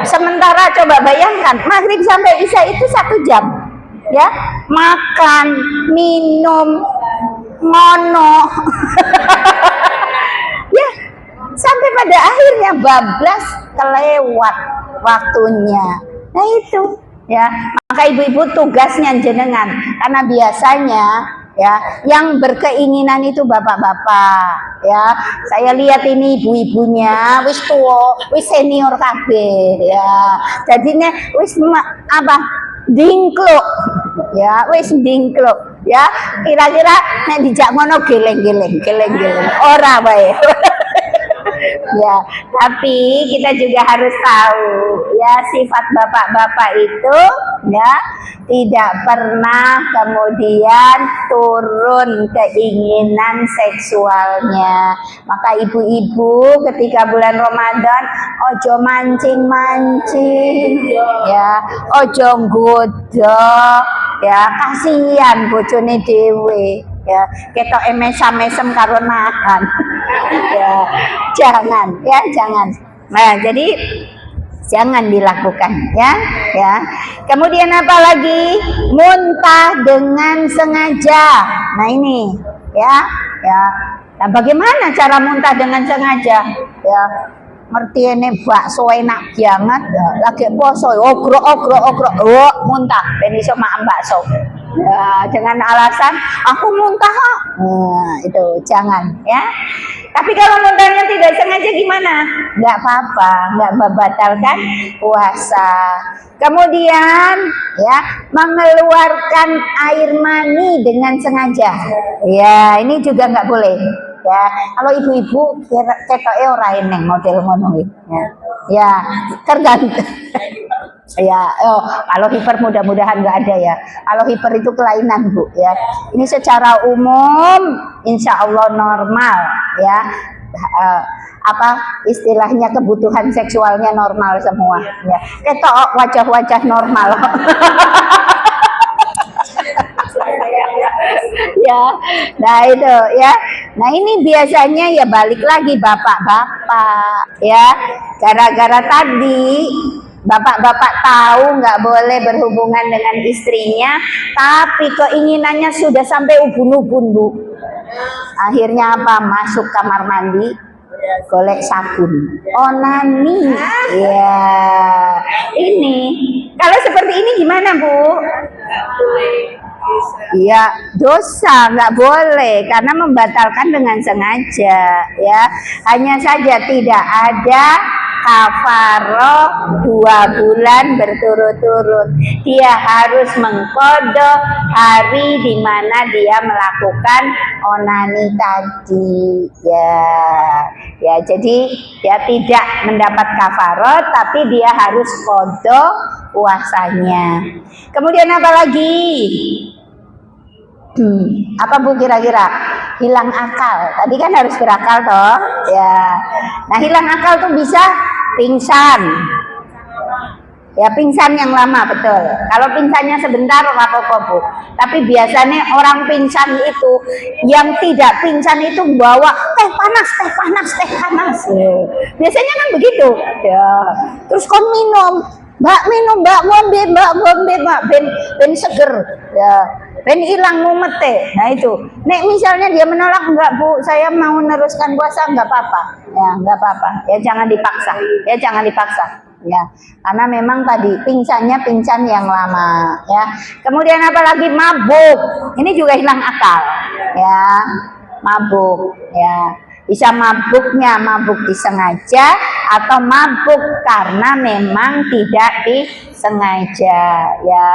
Sementara coba bayangkan maghrib sampai isya itu 1 jam. Ya, makan, minum, ngono. Ya, sampai pada akhirnya bablas kelewat waktunya. Nah itu ya, maka ibu-ibu tugasnya jenengan, karena biasanya ya yang berkeinginan itu bapak-bapak ya. Saya lihat ini ibu-ibunya wis tua, wis senior kabeh ya. Jadinya wis apa? Dingkluk ya, wis dingkluk ya. Kira-kira nek dijak ngono geleng-geleng, geleng-geleng ora wae. Ya, tapi kita juga harus tahu ya sifat bapak-bapak itu ya tidak pernah kemudian turun keinginan seksualnya. Maka ibu-ibu ketika bulan Ramadan ojo mancing-mancing ya, ojo nggoda ya, kasihan bojone dhewe ya, ketok mesam-mesem karo nahan. Ya, jangan ya, jangan. Nah, jadi jangan dilakukan ya, ya. Kemudian apa lagi? Muntah dengan sengaja. Nah, ini ya, ya. Nah, bagaimana cara muntah dengan sengaja? Ya, ngerti ini bakso enak banget ya. Lagi poso ogro muntah ben iso makan bakso ya, dengan alasan aku muntah. Nah, itu jangan ya. Tapi kalau muntahnya tidak sengaja gimana? Nggak apa-apa, nggak membatalkan puasa. Kemudian ya, mengeluarkan air mani dengan sengaja. Ya, ini juga nggak boleh. Ya, kalau ibu-ibu ketoke ora eneng model ngono ya. Ya, tergantung. Ya, kalau hiper mudah-mudahan nggak ada ya. Kalau hiper itu kelainan Bu ya. Ini secara umum insya Allah normal ya. Apa istilahnya kebutuhan seksualnya normal semua ya. Ketok wajah-wajah normal. Ya, nah itu ya. Nah ini biasanya ya balik lagi bapak-bapak ya. Gara-gara tadi bapak-bapak tahu nggak boleh berhubungan dengan istrinya, tapi keinginannya sudah sampai ubun-ubun Bu. Akhirnya apa? Masuk kamar mandi, golek sabun, onani. Ya, ini kalau seperti ini gimana Bu? Iya, dosa, nggak boleh karena membatalkan dengan sengaja ya. Hanya saja tidak ada kafaroh 2 bulan berturut-turut. Dia harus mengkodok hari di mana dia melakukan onani tadi ya. Ya, jadi dia tidak mendapat kafaroh tapi dia harus kodok puasanya. Kemudian apa lagi? Apa Bu kira-kira? Hilang akal. Tadi kan harus berakal toh ya. Nah hilang akal tuh bisa pingsan ya, pingsan yang lama betul. Kalau pingsannya sebentar nggak apa-apa Bu, tapi biasanya orang pingsan itu yang tidak pingsan itu bawa teh panas biasanya kan begitu ya. Terus kon minum mbak ngombe mbak ben seger ya, ben hilang mumete. Nah itu, nek misalnya dia menolak, enggak Bu, saya mau meneruskan puasa, enggak apa-apa. Ya, enggak apa-apa. Ya jangan dipaksa. Ya jangan dipaksa. Ya, karena memang tadi pingsannya pingsan yang lama. Ya. Kemudian apalagi mabuk. Ini juga hilang akal. Ya, mabuk. Ya. Bisa mabuknya mabuk disengaja atau mabuk karena memang tidak disengaja ya.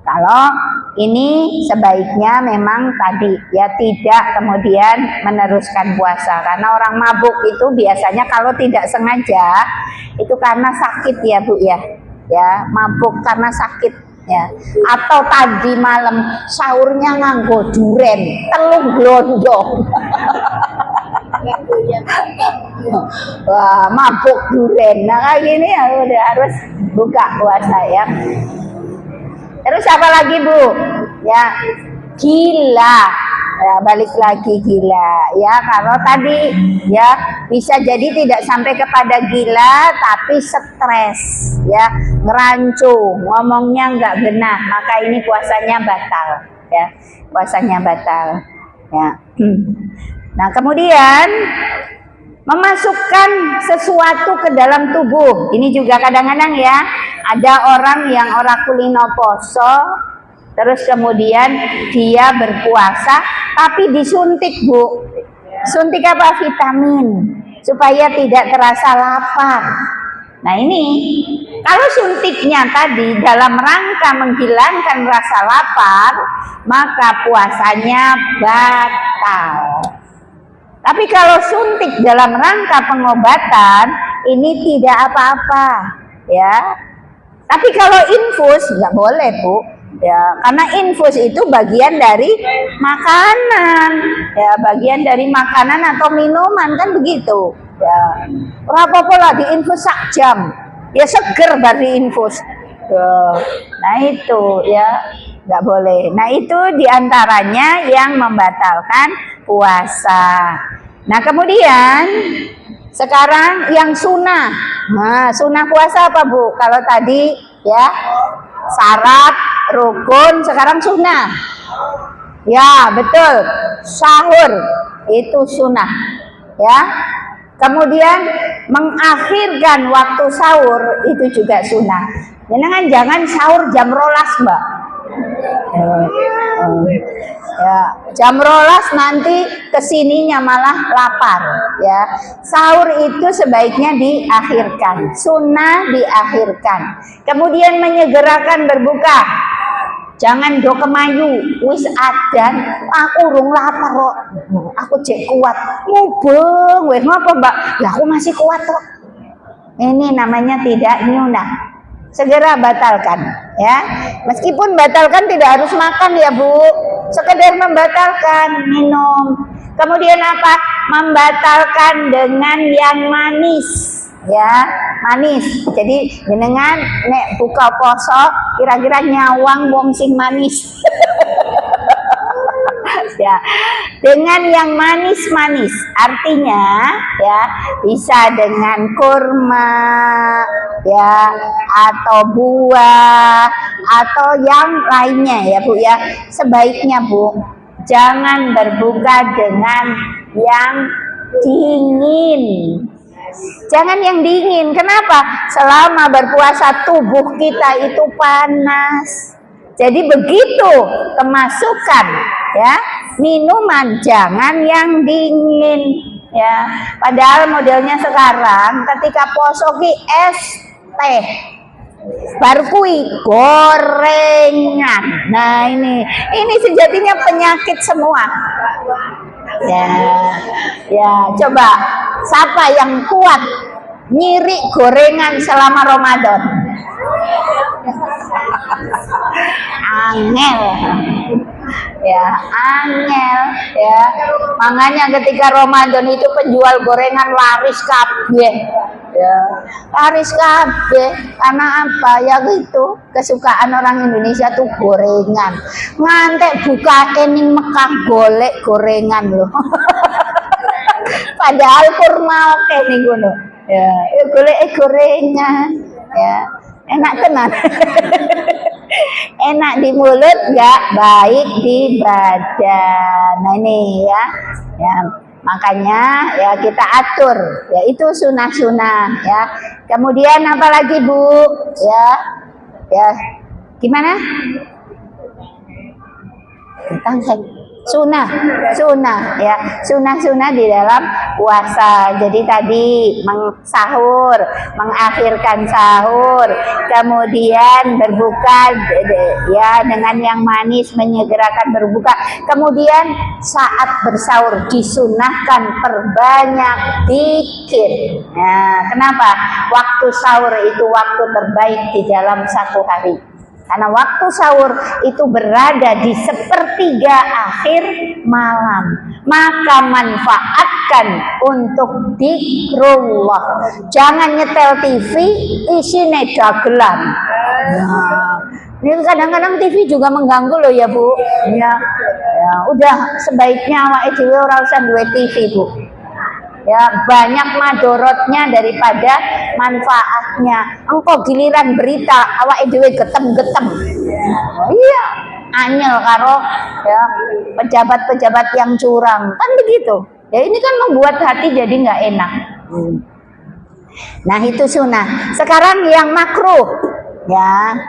Kalau ini sebaiknya memang tadi ya tidak kemudian meneruskan puasa, karena orang mabuk itu biasanya kalau tidak sengaja itu karena sakit ya Bu ya. Ya, mabuk karena sakit ya. Atau tadi malam sahurnya nganggo duren, telung glondong. Wah, mabuk duren. Nah kayak gini ya udah harus buka puasa ya. Terus apa lagi Bu? Ya, gila. Ya, balik lagi gila. Ya, kalau tadi ya bisa jadi tidak sampai kepada gila, tapi stres. Ya, ngerancu, ngomongnya nggak benar, maka ini puasanya batal. Ya, puasanya batal. Ya. Nah, kemudian memasukkan sesuatu ke dalam tubuh. Ini juga kadang-kadang ya, ada orang yang ora kulino poso, terus kemudian dia berpuasa, tapi disuntik Bu. Suntik apa? Vitamin, supaya tidak terasa lapar. Nah ini, kalau suntiknya tadi dalam rangka menghilangkan rasa lapar, maka puasanya batal. Tapi kalau suntik dalam rangka pengobatan, ini tidak apa-apa, ya. Tapi kalau infus nggak boleh Bu, ya, karena infus itu bagian dari makanan, ya, bagian dari makanan atau minuman kan begitu, ya. Berapa pola di infus sak jam, ya seger baru infus, nah itu ya nggak boleh. Nah itu diantaranya yang membatalkan puasa. Nah kemudian sekarang yang sunnah. Nah sunnah puasa apa Bu? Kalau tadi ya syarat, rukun, sekarang sunnah. Ya betul, sahur itu sunnah. Ya. Kemudian mengakhirkan waktu sahur itu juga sunnah. Jangan sahur jam 12 Mbak. Ya, jam 12 nanti kesininya malah lapar ya. Sahur itu sebaiknya diakhirkan, sunnah diakhirkan. Kemudian menyegerakan berbuka. Jangan do kemayu, wis adan, aku urung lapar kok. Aku cek kuat. Mubeng, weh ngapa Mbak? Lah aku masih kuat kok. Ini namanya tidak nyunah. segera batalkan ya. Meskipun batalkan tidak harus makan ya Bu, sekedar membatalkan minum. Kemudian apa? Membatalkan dengan yang manis ya, manis. Jadi jenengan nek buka poso kira-kira nyawang wong sing manis. Ya, dengan yang manis-manis artinya ya bisa dengan kurma ya, atau buah atau yang lainnya ya Bu ya. Sebaiknya Bu jangan berbuka dengan yang dingin. Jangan yang dingin. Kenapa? Selama berpuasa tubuh kita itu panas. Jadi begitu kemasukan ya minuman jangan yang dingin ya. Padahal modelnya sekarang ketika poso ki es teh baru kui gorengan. Nah ini sejatinya penyakit semua. Ya coba siapa yang kuat nyiri gorengan selama Ramadan? Angel ya, angel ya. Makanya ketika Ramadan itu penjual gorengan laris kabeh ya, laris kabeh. Karena apa ya, gitu kesukaan orang Indonesia tuh gorengan. Ngantek buka ning Mekah golek gorengan loh. Padahal kurma oke nih ngono ya, golek gorengan ya. Enak tenan. Enak di mulut, nggak baik di badan. Nah ini ya, makanya ya kita atur ya, itu sunah-sunah ya. Kemudian apalagi Bu ya gimana tentang sunah ya, sunah di dalam puasa. Jadi tadi sahur, mengakhirkan sahur, kemudian berbuka ya dengan yang manis, menyegerakan berbuka. Kemudian saat bersaur disunahkan perbanyak zikir. Nah, kenapa? Waktu sahur itu waktu terbaik di dalam satu hari. Karena waktu sahur itu berada di sepertiga akhir malam. Maka manfaatkan untuk zikrullah. Jangan nyetel TV isinya dagelan. Nah, ini kadang-kadang TV juga mengganggu loh ya Bu. Ya udah sebaiknya awake dhewe ora usah duwe TV Bu. Ya banyak madorotnya daripada manfaatnya. Engkau giliran berita awake dhewe getem-getem. Iya, anyel karo ya pejabat-pejabat yang curang. Kan begitu. Ya ini kan membuat hati jadi nggak enak. Nah, itu sunnah. Sekarang yang makruh ya.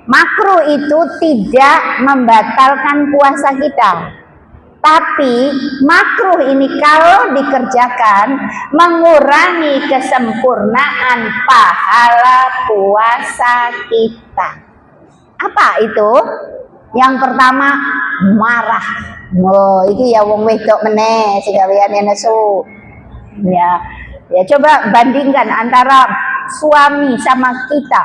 Makruh itu tidak membatalkan puasa kita. Tapi makruh ini kalau dikerjakan mengurangi kesempurnaan pahala puasa kita. Apa itu? Yang pertama marah. Oh, iki ya wong wedok meneh sing gaweane nesu. Ya coba bandingkan antara suami sama kita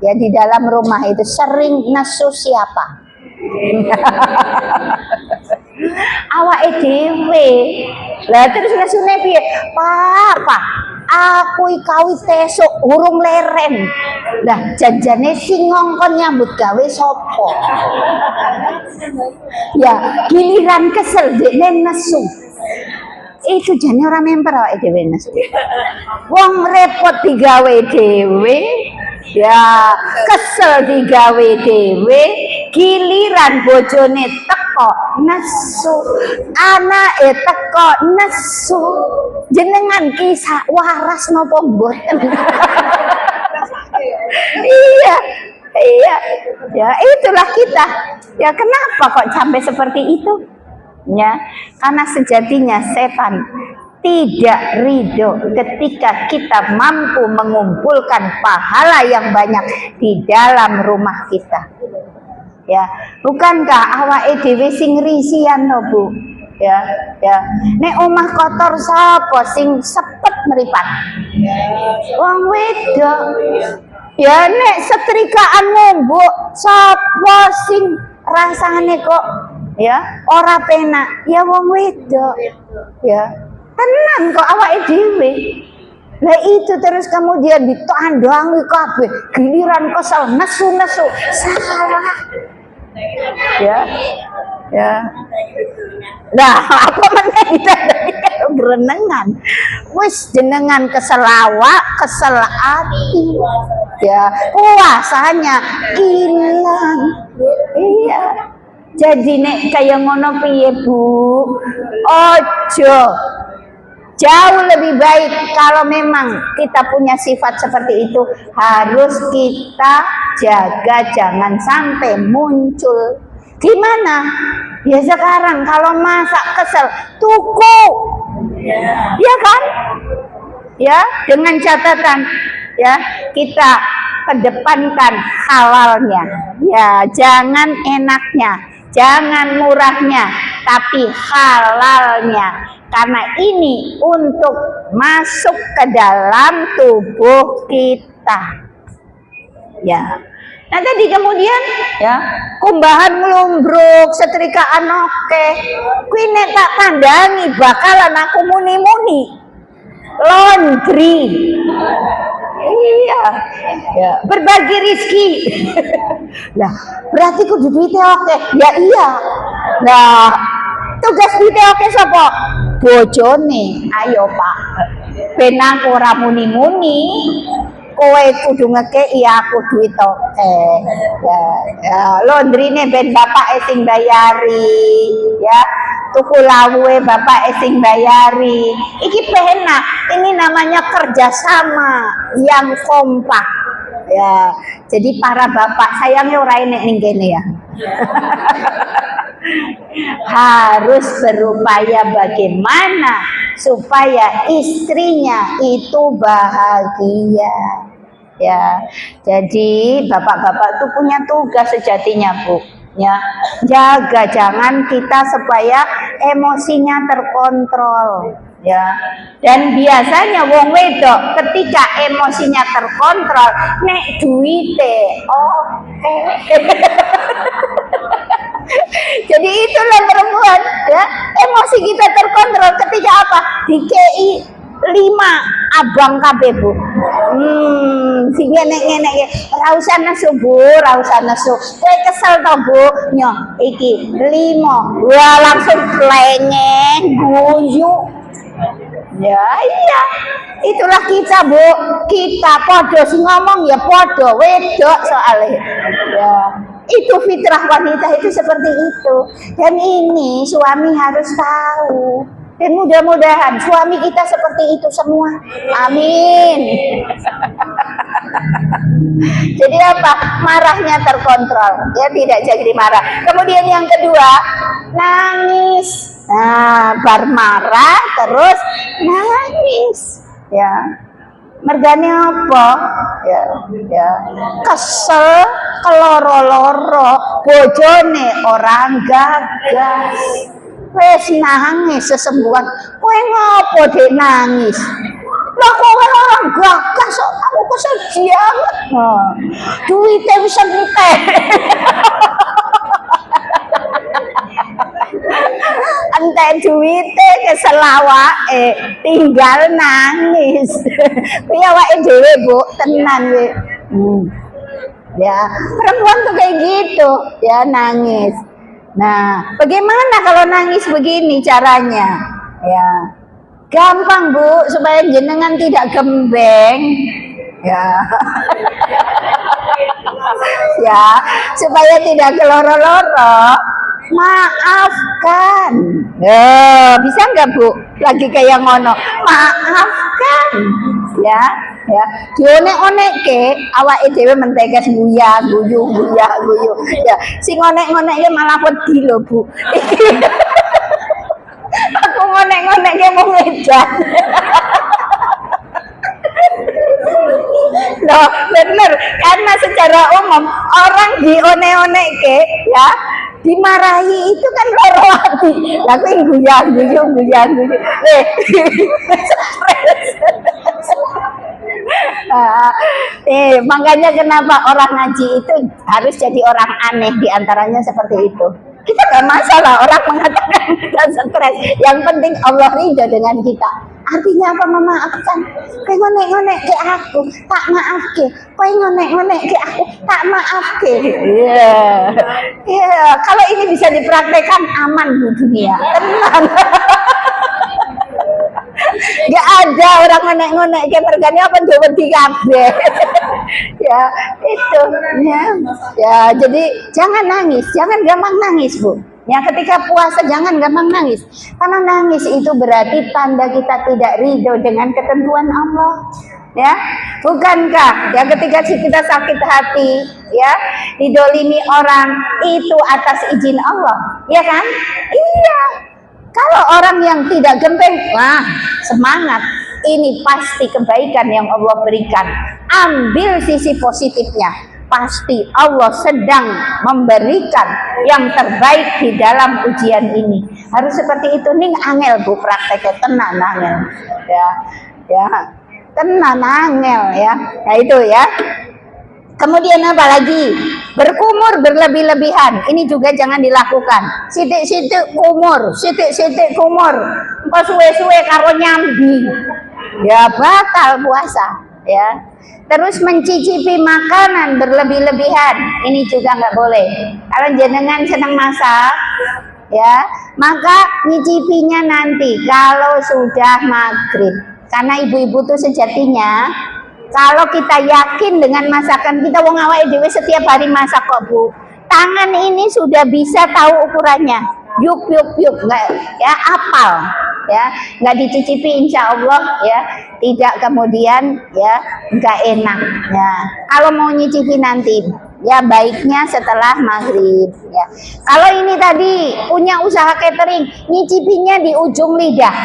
ya di dalam rumah itu sering nesu siapa? Awake dhewe. Lah terus nesune piye? Papa, aku kawit esuk urung leren. Lah janjane sing ngongkon nyambut gawe sapa? Ya, giliran kesel dekne nesu. Itu jane ora memper awake dhewe nesu. Wong repot digawe dhewe. Ya, kesel digawe dhewe, giliran bojone teko nesu, anake teko nesu. Jenengan kisah waras napa mboten? Iya. Ya, itulah kita. Ya, kenapa kok sampai seperti itu? Ya, karena sejatinya setan tidak ridho ketika kita mampu mengumpulkan pahala yang banyak di dalam rumah kita. Ya, bukankah awake dhewe sing risian to, Bu? Ya. Nek omah kotor sapa sing sepet mripat? Wong wedok. Ya nek setrikaanmu mbok sapa sing rasane kok ya ora penak ya wong wedok ya tenang kok awake dhewe. Lah itu terus kemudian ditandangi kabeh giliran kesel nesu-nesu salah ya ya. Nah apa meneh berenengan wis jenengan kesel awak kesel ati ya puasanya hilang. Iya jadi nek kaya ngono piye Bu, ojo, jauh lebih baik kalau memang kita punya sifat seperti itu harus kita jaga jangan sampai muncul. Gimana? Ya sekarang kalau masak kesel tuku, ya kan? Ya dengan catatan ya kita kedepankan halalnya, ya jangan enaknya, jangan murahnya, tapi halalnya. Karena ini untuk masuk ke dalam tubuh kita. Ya. Nah tadi kemudian ya kumbahan nglumbruk, setrikaan oke. Kuwi nek tak tandangi bakalan aku muni-muni. Laundry. Iya. Ya, berbagi rizki. Lah, berarti kudu duitnya oke. Ya iya. Nah, tugas duitnya oke sapa? Bojone. Ayo Pak, ben aku ora muni-muni, kowe kudu ngekeki aku duit oke. Ya, laundryne ben bapak sing bayari, ya. Tuku lawuhe bapak sing bayari. Iki penak. Ini namanya kerjasama yang kompak. Ya, jadi para bapak sayangnya ora enek ning kene ya. Harus berupaya bagaimana supaya istrinya itu bahagia. Ya, jadi bapak-bapak itu punya tugas sejatinya Bu. Ya, jaga jangan kita supaya emosinya terkontrol. Ya, dan biasanya wong wedok ketika emosinya terkontrol, nek duite oke. Jadi itulah perempuan ya, emosi kita terkontrol ketika apa? Dikei 5 abang kabeh Bu. Sing ngene-ngene ora usah nesu Bu, ora usah nesu. Kowe kesel to Bu? Nyo, iki 5. Wah, langsung klengeng, guyu. Ya iya. Itulah kita Bu. Kita podo sing ngomong ya podo wedok soalnya. Ya. Itu fitrah wanita itu seperti itu. Dan ini suami harus tahu. Dan mudah-mudahan suami kita seperti itu semua. Amin. Jadi apa? Marahnya terkontrol. Ya tidak jadi marah. Kemudian yang kedua, nangis. Nah, bar marah terus nangis. Ya. Mergane apa? Ya, ya. Kesel, keloro-loro, bojone orang gagas. Wes nangis sesembuhan. Kowe ngopo dek nangis? Lah kowe orang gagas kok aku kesel banget. Duite wis entek. Entek duite kesel awake, tinggal nangis. Kuwi awake dhewe, Bu, tenan kuwi. Ya, perempuan tuh kayak gitu, ya nangis. Nah, bagaimana kalau nangis begini caranya? Ya, gampang Bu, supaya jenengan tidak gembeng. Ya, ya, supaya tidak keloro-loro. Maafkan. Bisa nggak Bu? Lagi kayak ngono. Maafkan. Ya, ya. Dionek-onek ke awake dhewe menteges guya, guyu. Ya, sing ngonek-ngonek malah wedi lho Bu. Aku ngonek-ngonek mau ngejan. Loh, bener. Karena secara umum orang dionek-onek ke ya dimarahi itu kan loro hati. Tapi guyu. Makanya kenapa orang ngaji itu harus jadi orang aneh, diantaranya seperti itu. Kita gak masalah orang mengatakan kita stres, yang penting Allah ridho dengan kita. Artinya apa? Memaafkan. Kowe ngonek-ngonek ke aku, tak maafke. Kowe ngonek-ngonek ke aku, tak maafke. Iya. Kalau ini bisa dipraktekkan, aman di dunia. Tenang. Gak ada orang ngonek-ngonek ke mergane apa wedi kabeh. Ya, itu ya. Jadi jangan nangis, jangan gampang nangis, Bu. Ya, ketika puasa jangan gampang nangis. Karena nangis itu berarti tanda kita tidak ridho dengan ketentuan Allah. Ya, bukankah ya ketika kita sakit hati, ya, didolimi orang itu atas izin Allah, ya kan? Iya. Kalau orang yang tidak genteng, wah, semangat. Ini pasti kebaikan yang Allah berikan. Ambil sisi positifnya. Pasti Allah sedang memberikan yang terbaik di dalam ujian ini. Harus seperti itu. Ning angel, Bu, prakteknya tenan angel. Ya, tenan angel ya. Nah itu ya. Kemudian apa lagi? Berkumur berlebih-lebihan. Ini juga jangan dilakukan. Sidik-sidik kumur, sidik-sidik kumur. Engko suwe-suwe karo nyambi. Ya batal puasa, ya. Terus mencicipi makanan berlebih-lebihan. Ini juga nggak boleh. Kalau jenengan senang masak, ya, maka nyicipinya nanti kalau sudah maghrib. Karena ibu-ibu tuh sejatinya, kalau kita yakin dengan masakan kita, wong awake dhewe setiap hari masak kok, Bu. Tangan ini sudah bisa tahu ukurannya. Yuk, nggak, ya, apal, ya, nggak dicicipi, insya Allah, ya, tidak kemudian, ya, nggak enak. Ya, kalau mau nyicipi nanti, ya, baiknya setelah maghrib. Ya, kalau ini tadi punya usaha catering, nyicipinya di ujung lidah,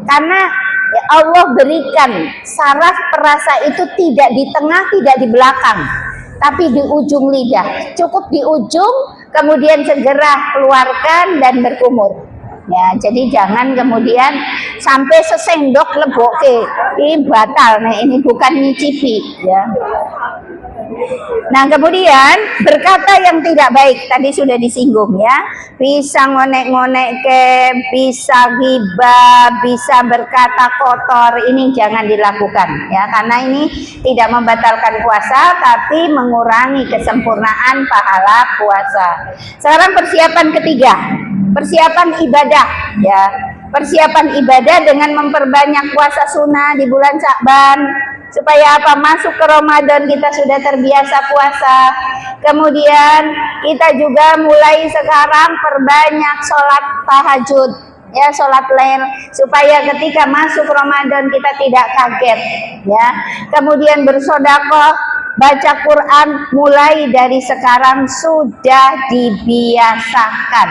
karena ya Allah berikan saraf perasa itu tidak di tengah, tidak di belakang, tapi di ujung lidah. Cukup di ujung, kemudian segera keluarkan dan berkumur. Ya, jadi jangan kemudian sampai sesendok leboke. Ini batal, nah ini bukan nyicipi, ya. Nah, kemudian berkata yang tidak baik tadi sudah disinggung, ya. Bisa ngonek-ngonek ke, bisa ghibah, bisa berkata kotor, ini jangan dilakukan, ya, karena ini tidak membatalkan puasa tapi mengurangi kesempurnaan pahala puasa. Sekarang persiapan ketiga, persiapan ibadah, ya. Persiapan ibadah dengan memperbanyak puasa sunnah di bulan Sya'ban. Supaya apa? Masuk ke Ramadan kita sudah terbiasa puasa. Kemudian kita juga mulai sekarang perbanyak sholat tahajud, ya, sholat lail, supaya ketika masuk Ramadan kita tidak kaget, ya. Kemudian bersedekah, baca Quran mulai dari sekarang sudah dibiasakan.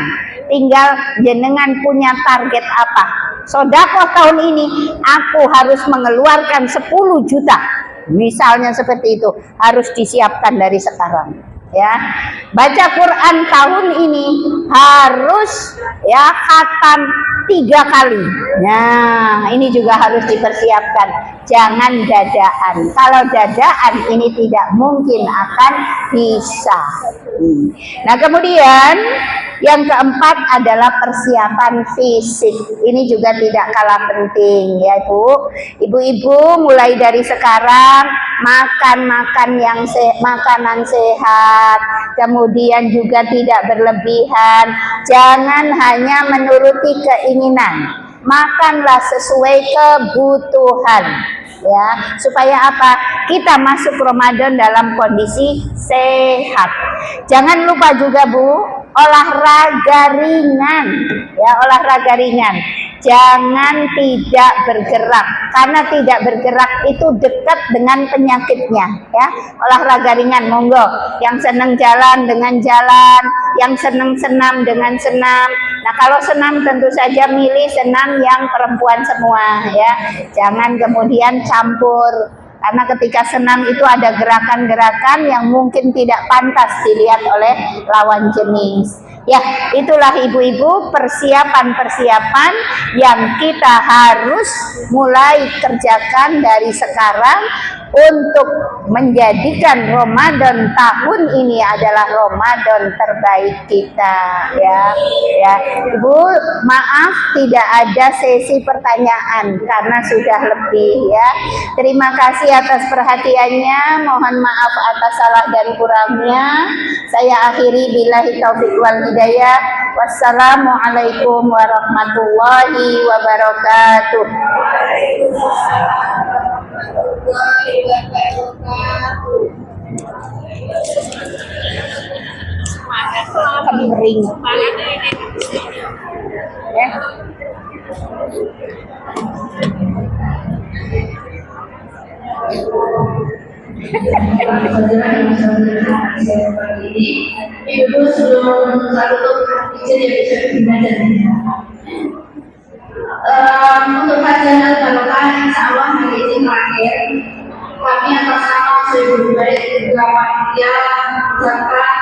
Tinggal jenengan punya target apa? Sedekah tahun ini aku harus mengeluarkan 10 juta. Misalnya seperti itu, harus disiapkan dari sekarang, ya. Baca Quran tahun ini harus, ya, khatam 3 kali. Nah, ini juga harus dipersiapkan. Jangan dadaan. Kalau dadaan ini tidak mungkin akan bisa. Nah, kemudian yang keempat adalah persiapan fisik. Ini juga tidak kalah penting, ya, Bu. Ibu-ibu mulai dari sekarang makan makanan sehat, kemudian juga tidak berlebihan. Jangan hanya menuruti keinginan. Makanlah sesuai kebutuhan, ya, supaya apa? Kita masuk Ramadan dalam kondisi sehat. Jangan lupa juga, Bu, olahraga ringan, ya, olahraga ringan. Jangan tidak bergerak, karena tidak bergerak itu dekat dengan penyakitnya, ya. Olahraga ringan, monggo. Yang senang jalan dengan jalan, yang senang senam dengan senam. Nah, kalau senam tentu saja milih senam yang perempuan semua, ya. Jangan kemudian campur. Karena ketika senam itu ada gerakan-gerakan yang mungkin tidak pantas dilihat oleh lawan jenis. Ya, itulah ibu-ibu persiapan-persiapan yang kita harus mulai kerjakan dari sekarang untuk menjadikan Ramadan tahun ini adalah Ramadan terbaik kita, ya. Ibu, maaf tidak ada sesi pertanyaan karena sudah lebih, ya. Terima kasih atas perhatiannya, mohon maaf atas salah dan kurangnya. Saya akhiri billahi taufiq wal hidayah. Wassalamualaikum warahmatullahi wabarakatuh. Kemering ya. Ibu sebelum satu izin yang bisa dipindah untuk kajian al-barokah insya Allah hari ini terakhir kami atas nama 1.8 serta